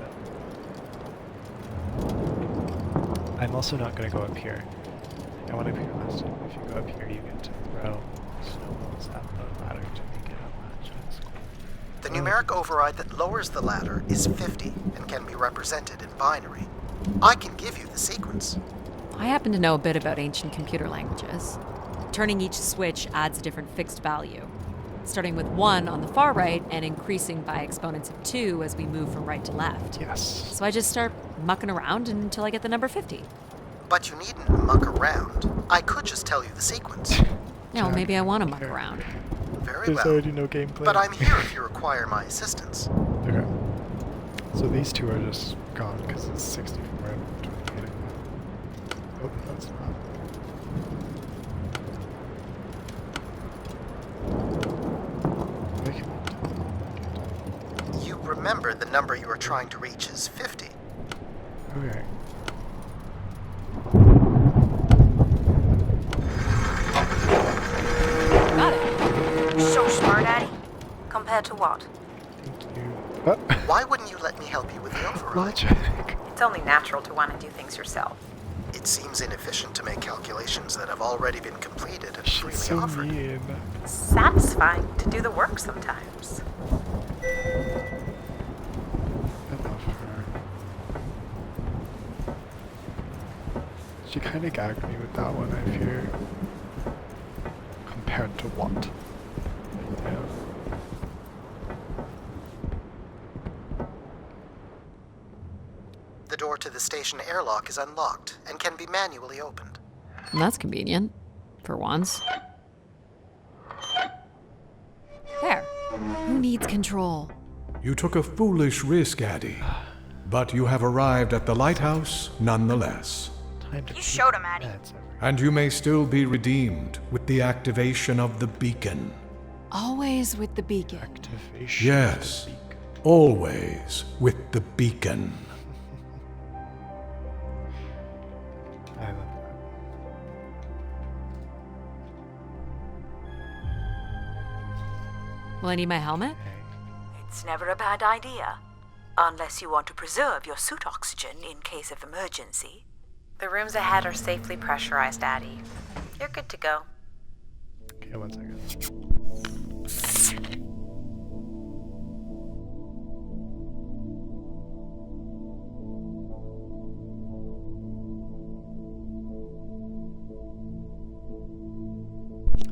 I'm also not going to go up here. I went up here last time. If you go up here, you get to throw snowballs at the ladder to make it unlatch. That's cool. The numeric override that lowers the ladder is 50 and can be represented in binary. I can give you the sequence. I happen to know a bit about ancient computer languages. Turning each switch adds a different fixed value, starting with 1 on the far right and increasing by exponents of 2 as we move from right to left. Yes. So I just start mucking around until I get the number 50. But you needn't muck around. I could just tell you the sequence. No, maybe I want to muck around. Very There's well. already no gameplay. But I'm here if you require my assistance. Okay. So these two are just gone because it's 64 and 28. Oh, no, it's not. You remember the number you are trying to reach is 50. Okay. Got it. You're so smart, Addie. Compared to what? Why wouldn't you let me help you with the override? Logic. It's only natural to want to do things yourself. It seems inefficient to make calculations that have already been completed and freely So offered. mean. It's satisfying to do the work sometimes. I love her. She kind of gagged me with that one, I fear. Compared to what? Yeah. door to the station airlock is unlocked and can be manually opened. That's convenient. For once. There. Who needs control? You took a foolish risk, Addie. But you have arrived at the lighthouse nonetheless. You showed him, Addie. And you may still be redeemed with the activation of the beacon. Always with the beacon. Activation. Yes, always with the beacon. I love Will I need my helmet? It's never a bad idea. Unless you want to preserve your suit oxygen in case of emergency. The rooms ahead are safely pressurized, Addie. You're good to go. that. Okay, 1 second.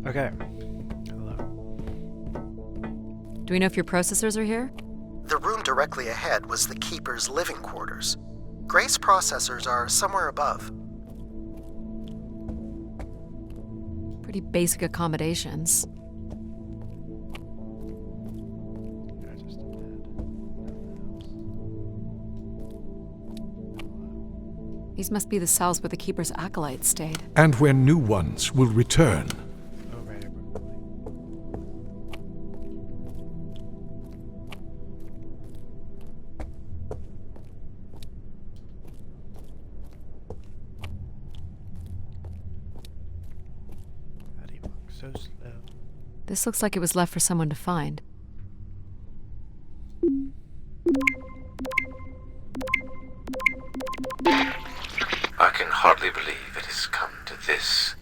Okay. Hello. Do we know if your processors are here? The room directly ahead was the Keeper's living quarters. Grace processors are somewhere above. Pretty basic accommodations. These must be the cells where the Keeper's acolytes stayed. And where new ones will return. Oh, right. Addie walks so slow. This looks like it was left for someone to find. I can hardly believe it has come to this,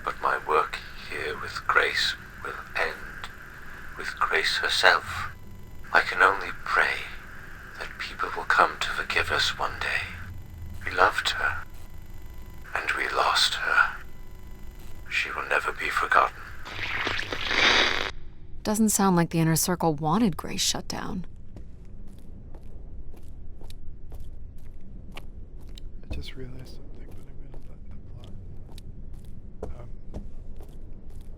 but my work here with Grace will end with Grace herself. I can only pray that people will come to forgive us one day. We loved her, and we lost her. She will never be forgotten. Doesn't sound like the Inner Circle wanted Grace shut down. I just realized something, but I'm gonna let the plot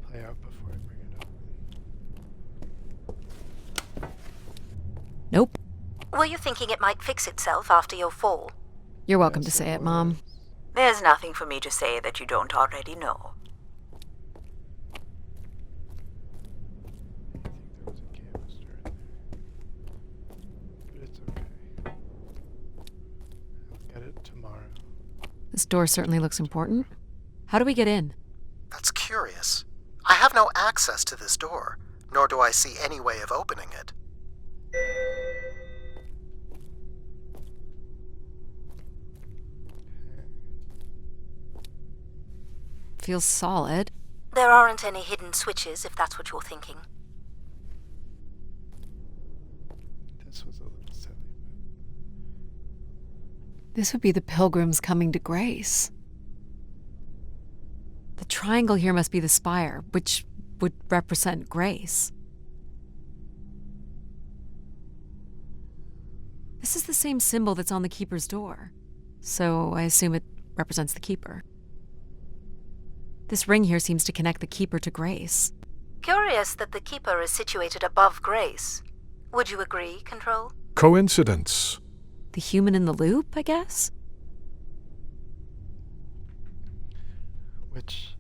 play out before I bring it up. Nope. Were you thinking it might fix itself after your fall? You're welcome to say it, Mom. There's nothing for me to say that you don't already know. There was a canister in there. But it's okay. I'll get it tomorrow. This door certainly looks important. How do we get in? That's curious. I have no access to this door, nor do I see any way of opening it. Feels solid. There aren't any hidden switches, if that's what you're thinking. This was a little silly, This would be the pilgrims coming to Grace. The triangle here must be the spire, which would represent Grace. This is the same symbol that's on the Keeper's door, so I assume it represents the Keeper. This ring here seems to connect the Keeper to Grace. Curious that the Keeper is situated above Grace. Would you agree, Control? Coincidence. The human in the loop, I guess? which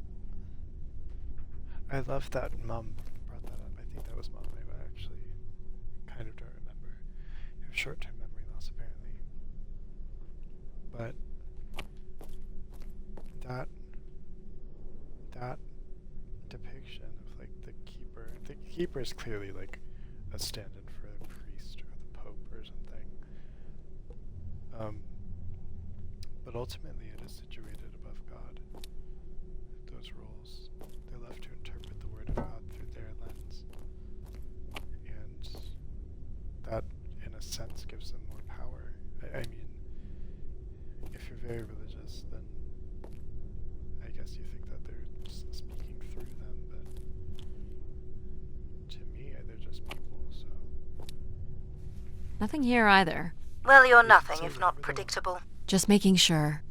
I love that Mom brought that up. I think that was Mom. I actually kind of don't remember. I have short-term memory loss, apparently. But that depiction of like the keeper is clearly like a stand-in for a priest or the Pope or something. But ultimately it is situated above God. Those roles, they're left to interpret the Word of God through their lens. And that, in a sense, gives them more power. I mean, if you're very religious, then I guess you think that they're speaking through them, but to me, they're just people, so... Nothing here either. Well, you're nothing if not predictable. Just making sure.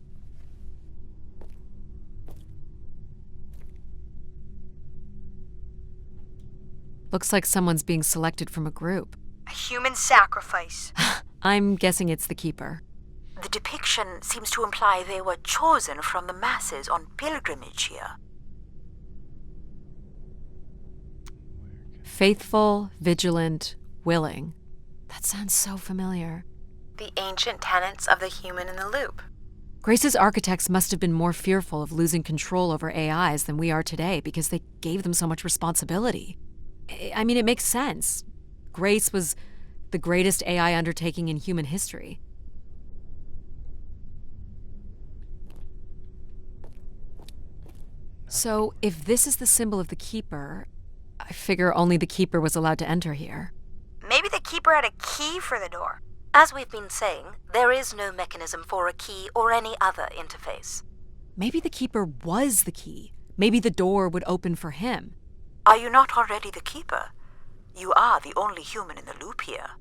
Looks like someone's being selected from a group. A human sacrifice. I'm guessing it's the Keeper. The depiction seems to imply they were chosen from the masses on pilgrimage here. Faithful, vigilant, willing. That sounds so familiar. The ancient tenets of the human in the loop. Grace's architects must have been more fearful of losing control over AIs than we are today because they gave them so much responsibility. I mean, it makes sense. Grace was the greatest AI undertaking in human history. So, if this is the symbol of the Keeper, I figure only the Keeper was allowed to enter here. Maybe the Keeper had a key for the door. As we've been saying, there is no mechanism for a key or any other interface. Maybe the Keeper was the key. Maybe the door would open for him. Are you not already the Keeper? You are the only human in the loop here.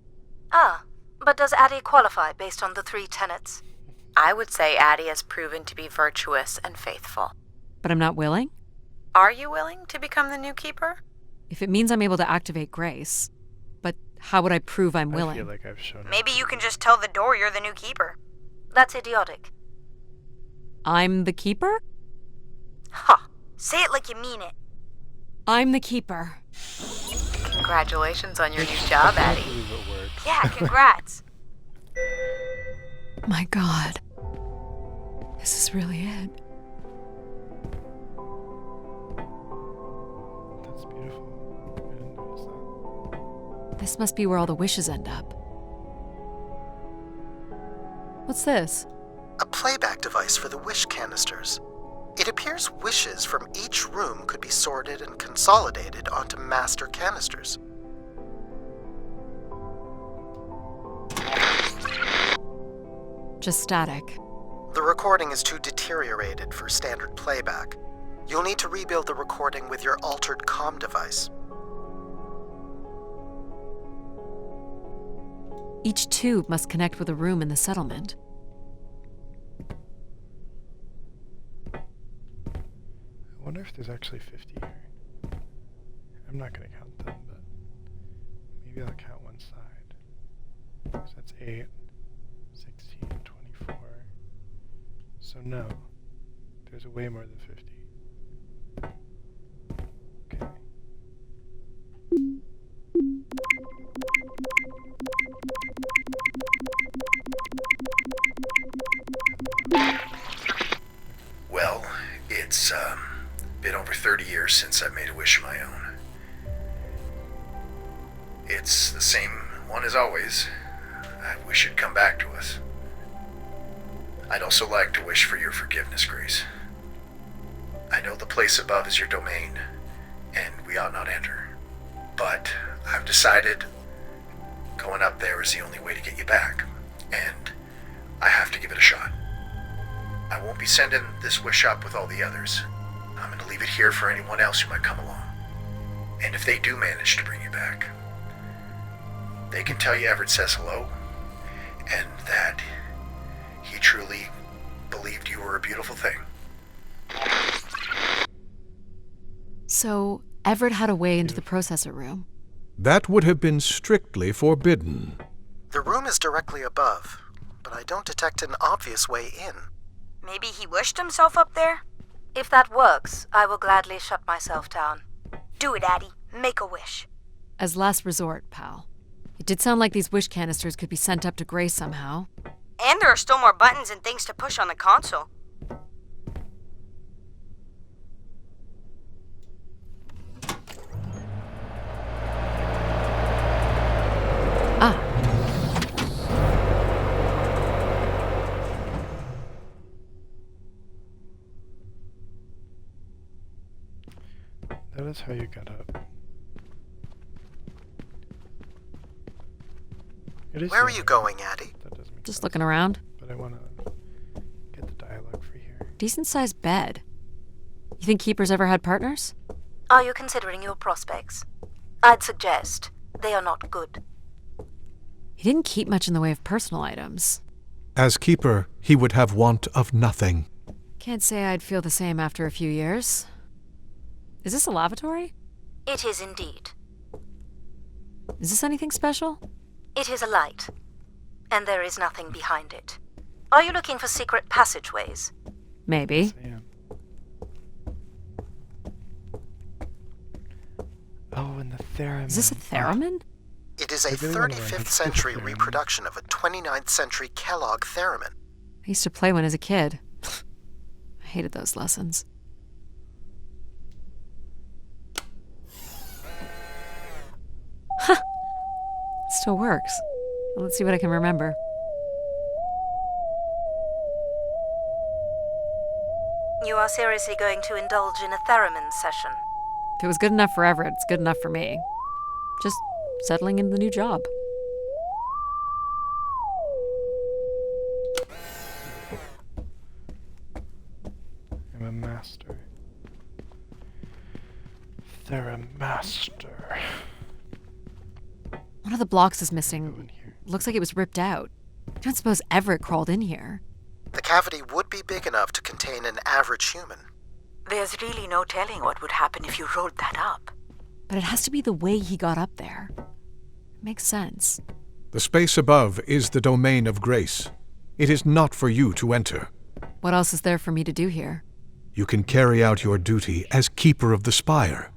Ah, but does Addie qualify based on the 3 tenets? I would say Addie has proven to be virtuous and faithful. But I'm not willing? Are you willing to become the new Keeper? If it means I'm able to activate Grace. But how would I prove I'm willing? I feel like I've shown Maybe you can just tell the door you're the new Keeper. That's idiotic. I'm the Keeper? Ha! Say it like you mean it. I'm the Keeper. Congratulations on your new job, Addie. Yeah, congrats. My God. This is really it. That's beautiful. I didn't notice that. This must be where all the wishes end up. What's this? A playback device for the wish canisters. It appears wishes from each room could be sorted and consolidated onto master canisters. Just static. The recording is too deteriorated for standard playback. You'll need to rebuild the recording with your altered comm device. Each tube must connect with a room in the settlement. I wonder if there's actually 50 here. I'm not going to count them, but maybe I'll count one side. So that's 8, 16, 24. So no, there's way more than 50. Okay. Well, it's been over 30 years since I made a wish of my own. It's the same one as always. I wish it'd come back to us. I'd also like to wish for your forgiveness, Grace. I know the place above is your domain, and we ought not enter. But I've decided going up there is the only way to get you back, and I have to give it a shot. I won't be sending this wish up with all the others. I'm going to leave it here for anyone else who might come along. And if they do manage to bring you back, they can tell you Everett says hello, and that he truly believed you were a beautiful thing. So, Everett had a way into the processor room. That would have been strictly forbidden. The room is directly above, but I don't detect an obvious way in. Maybe he wished himself up there? If that works, I will gladly shut myself down. Do it, Addie. Make a wish. As last resort, pal. It did sound like these wish canisters could be sent up to Grace somehow. And there are still more buttons and things to push on the console. That is how you get up. Where are you going, Addie? Just looking around. But I want to get the dialogue for here. Decent-sized bed. You think Keepers ever had partners? Are you considering your prospects? I'd suggest they are not good. He didn't keep much in the way of personal items. As keeper, he would have want of nothing. Can't say I'd feel the same after a few years. Is this a lavatory? It is indeed. Is this anything special? It is a light, and there is nothing behind it. Are you looking for secret passageways? Maybe. Oh, and the theremin. Is this a theremin? It is a I really wanna learn 35th how to century play theremin. reproduction of a 29th century Kellogg theremin. I used to play one as a kid. I hated those lessons. Huh. It still works. Well, let's see what I can remember. You are seriously going to indulge in a theremin session? If it was good enough for Everett, it's good enough for me. Just settling into the new job. I'm a master. Theramaster. One of the blocks is missing. Looks like it was ripped out. I don't suppose Everett crawled in here. The cavity would be big enough to contain an average human. There's really no telling what would happen if you rolled that up. But it has to be the way he got up there. It makes sense. The space above is the domain of grace. It is not for you to enter. What else is there for me to do here? You can carry out your duty as keeper of the spire.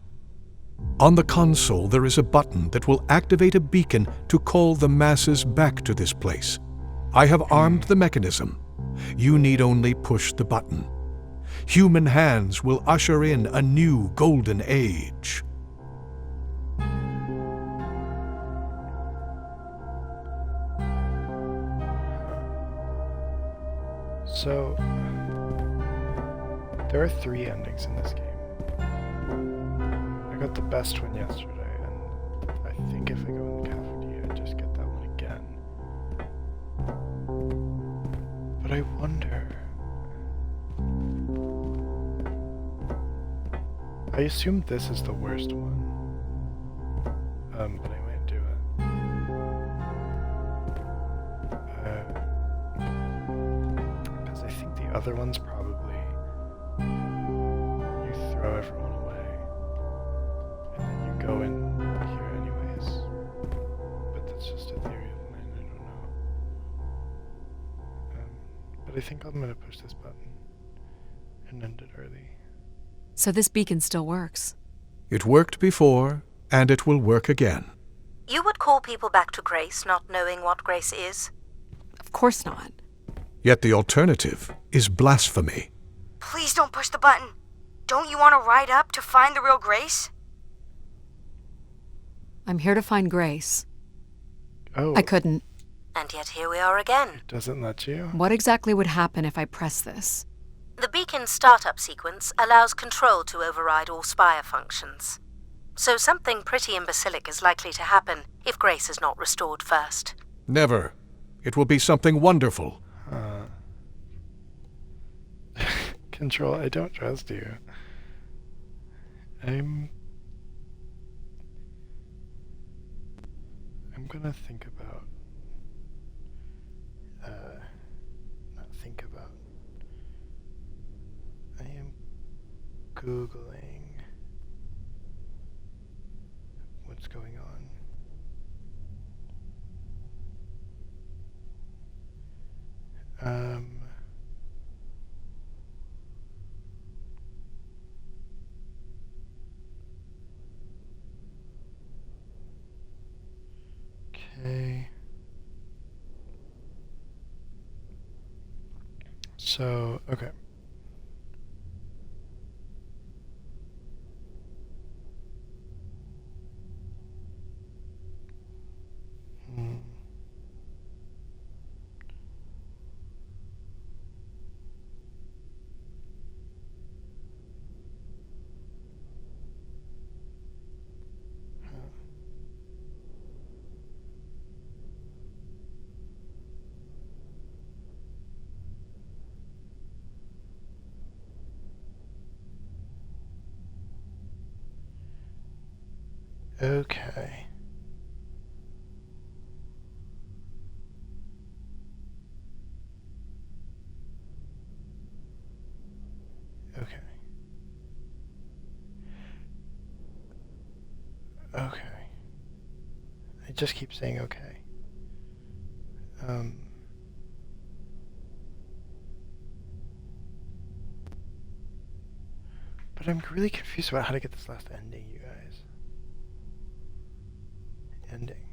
On the console, there is a button that will activate a beacon to call the masses back to this place. I have armed the mechanism. You need only push the button. Human hands will usher in a new golden age. So, there are 3 endings in this game. I got the best one yesterday, and I think if I go in the cafeteria, I just get that one again. But I wonder... I assume this is the worst one. But I might do it. Because I think the other one's probably... you throw everyone away. And then you go in here anyways. But that's just a theory of mine, I don't know. But I think I'm gonna push this button and end it early. So this beacon still works. It worked before, and it will work again. You would call people back to grace, not knowing what grace is? Of course not. Yet the alternative is blasphemy. Please don't push the button. Don't you want to ride up to find the real Grace? I'm here to find Grace. Oh. I couldn't. And yet here we are again. Doesn't let you? What exactly would happen if I press this? The beacon startup sequence allows control to override all spire functions. So something pretty imbecilic is likely to happen if Grace is not restored first. Never. It will be something wonderful. Control, I don't trust you. I'm gonna think about... not think about... I am Googling what's going on. Okay. So, okay. Okay. Okay. I just keep saying okay. But I'm really confused about how to get this last ending, you guys. Endings.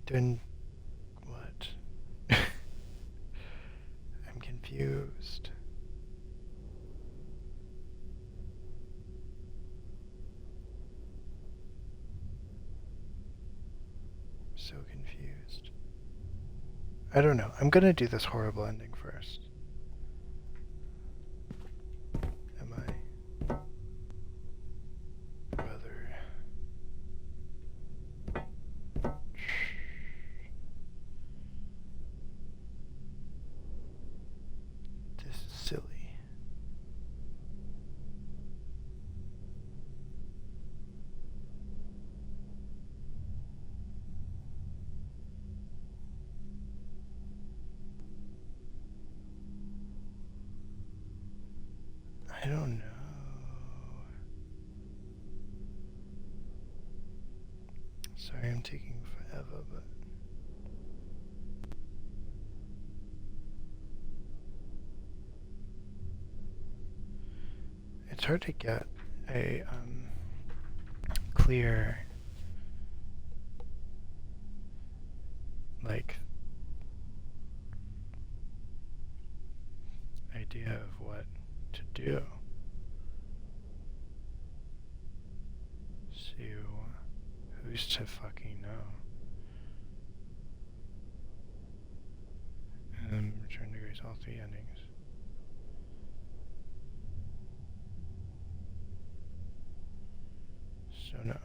Doing what? I'm confused. So confused. I don't know. I'm gonna do this horrible ending first. Am I? Brother. This is silly. I don't know. Sorry, I'm taking forever, but it's hard to get a clear, like, idea of what to do. So, who's to fucking know? Return to Grace, all 3 endings. So no.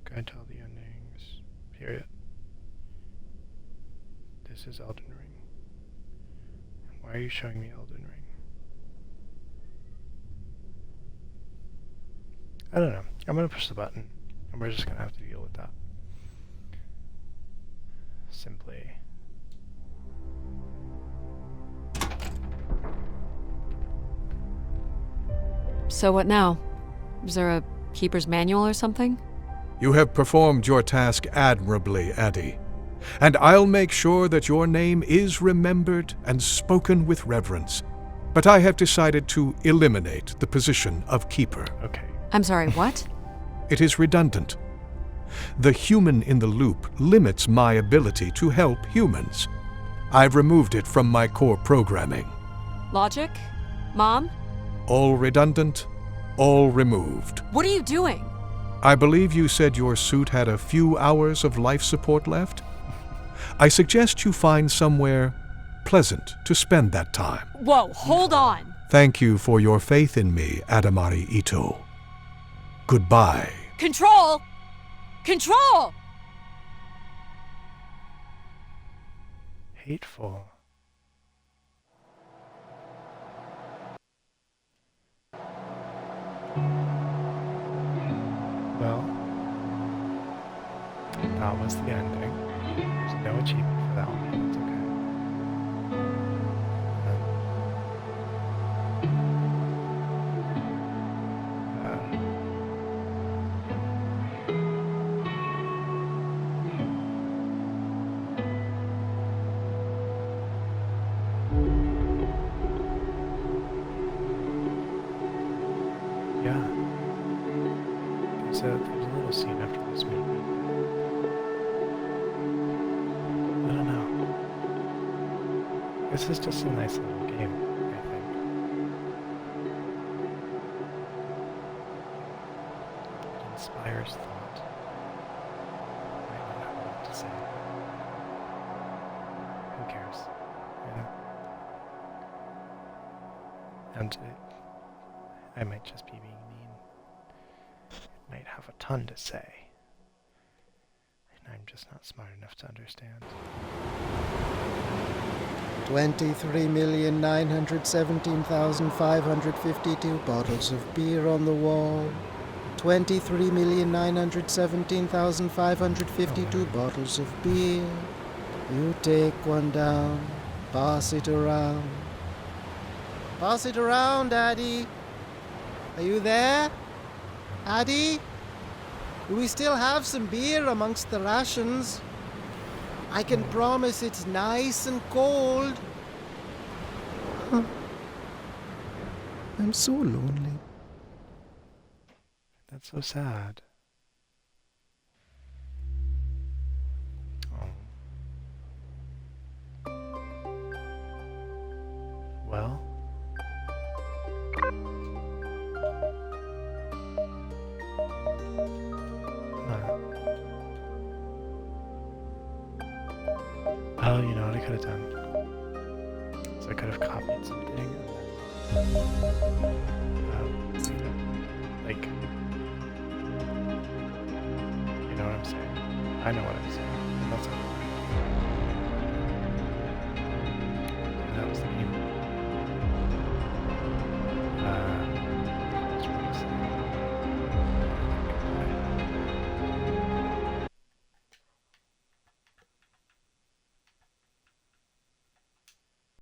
Guide to all the endings. Period. This is Elden Ring. Why are you showing me Elden Ring? I don't know. I'm gonna push the button, and we're just gonna have to deal with that. Simply. So what now? Is there a keeper's manual or something? You have performed your task admirably, Addie, and I'll make sure that your name is remembered and spoken with reverence. But I have decided to eliminate the position of keeper. Okay. I'm sorry, what? It is redundant. The human in the loop limits my ability to help humans. I've removed it from my core programming. Logic? Mom? All redundant, all removed. What are you doing? I believe you said your suit had a few hours of life support left. I suggest you find somewhere pleasant to spend that time. Whoa, hold on! Thank you for your faith in me, Adamari Ito. Goodbye. Control! Control! Hateful. Well, that was the ending. There's no achievement for that one, but it's okay. Yeah. There's a little scene after this movie. I don't know. This is just a nice little game, I think. It inspires thought. I don't know what to say. Who cares? And I might just be being mean. It might have a ton to say. And I'm just not smart enough to understand. 23,917,552 bottles of beer on the wall. 23,917,552 bottles of beer. You take one down, pass it around. Pass it around, Addy. Are you there? Addy? Do we still have some beer amongst the rations? I can promise it's nice and cold. I'm so lonely. That's so sad. Oh. Well. Oh, you know what I could have done? So I could have copied something and then, like, you know what I'm saying? I know what I'm saying. And that's okay. And that was the game.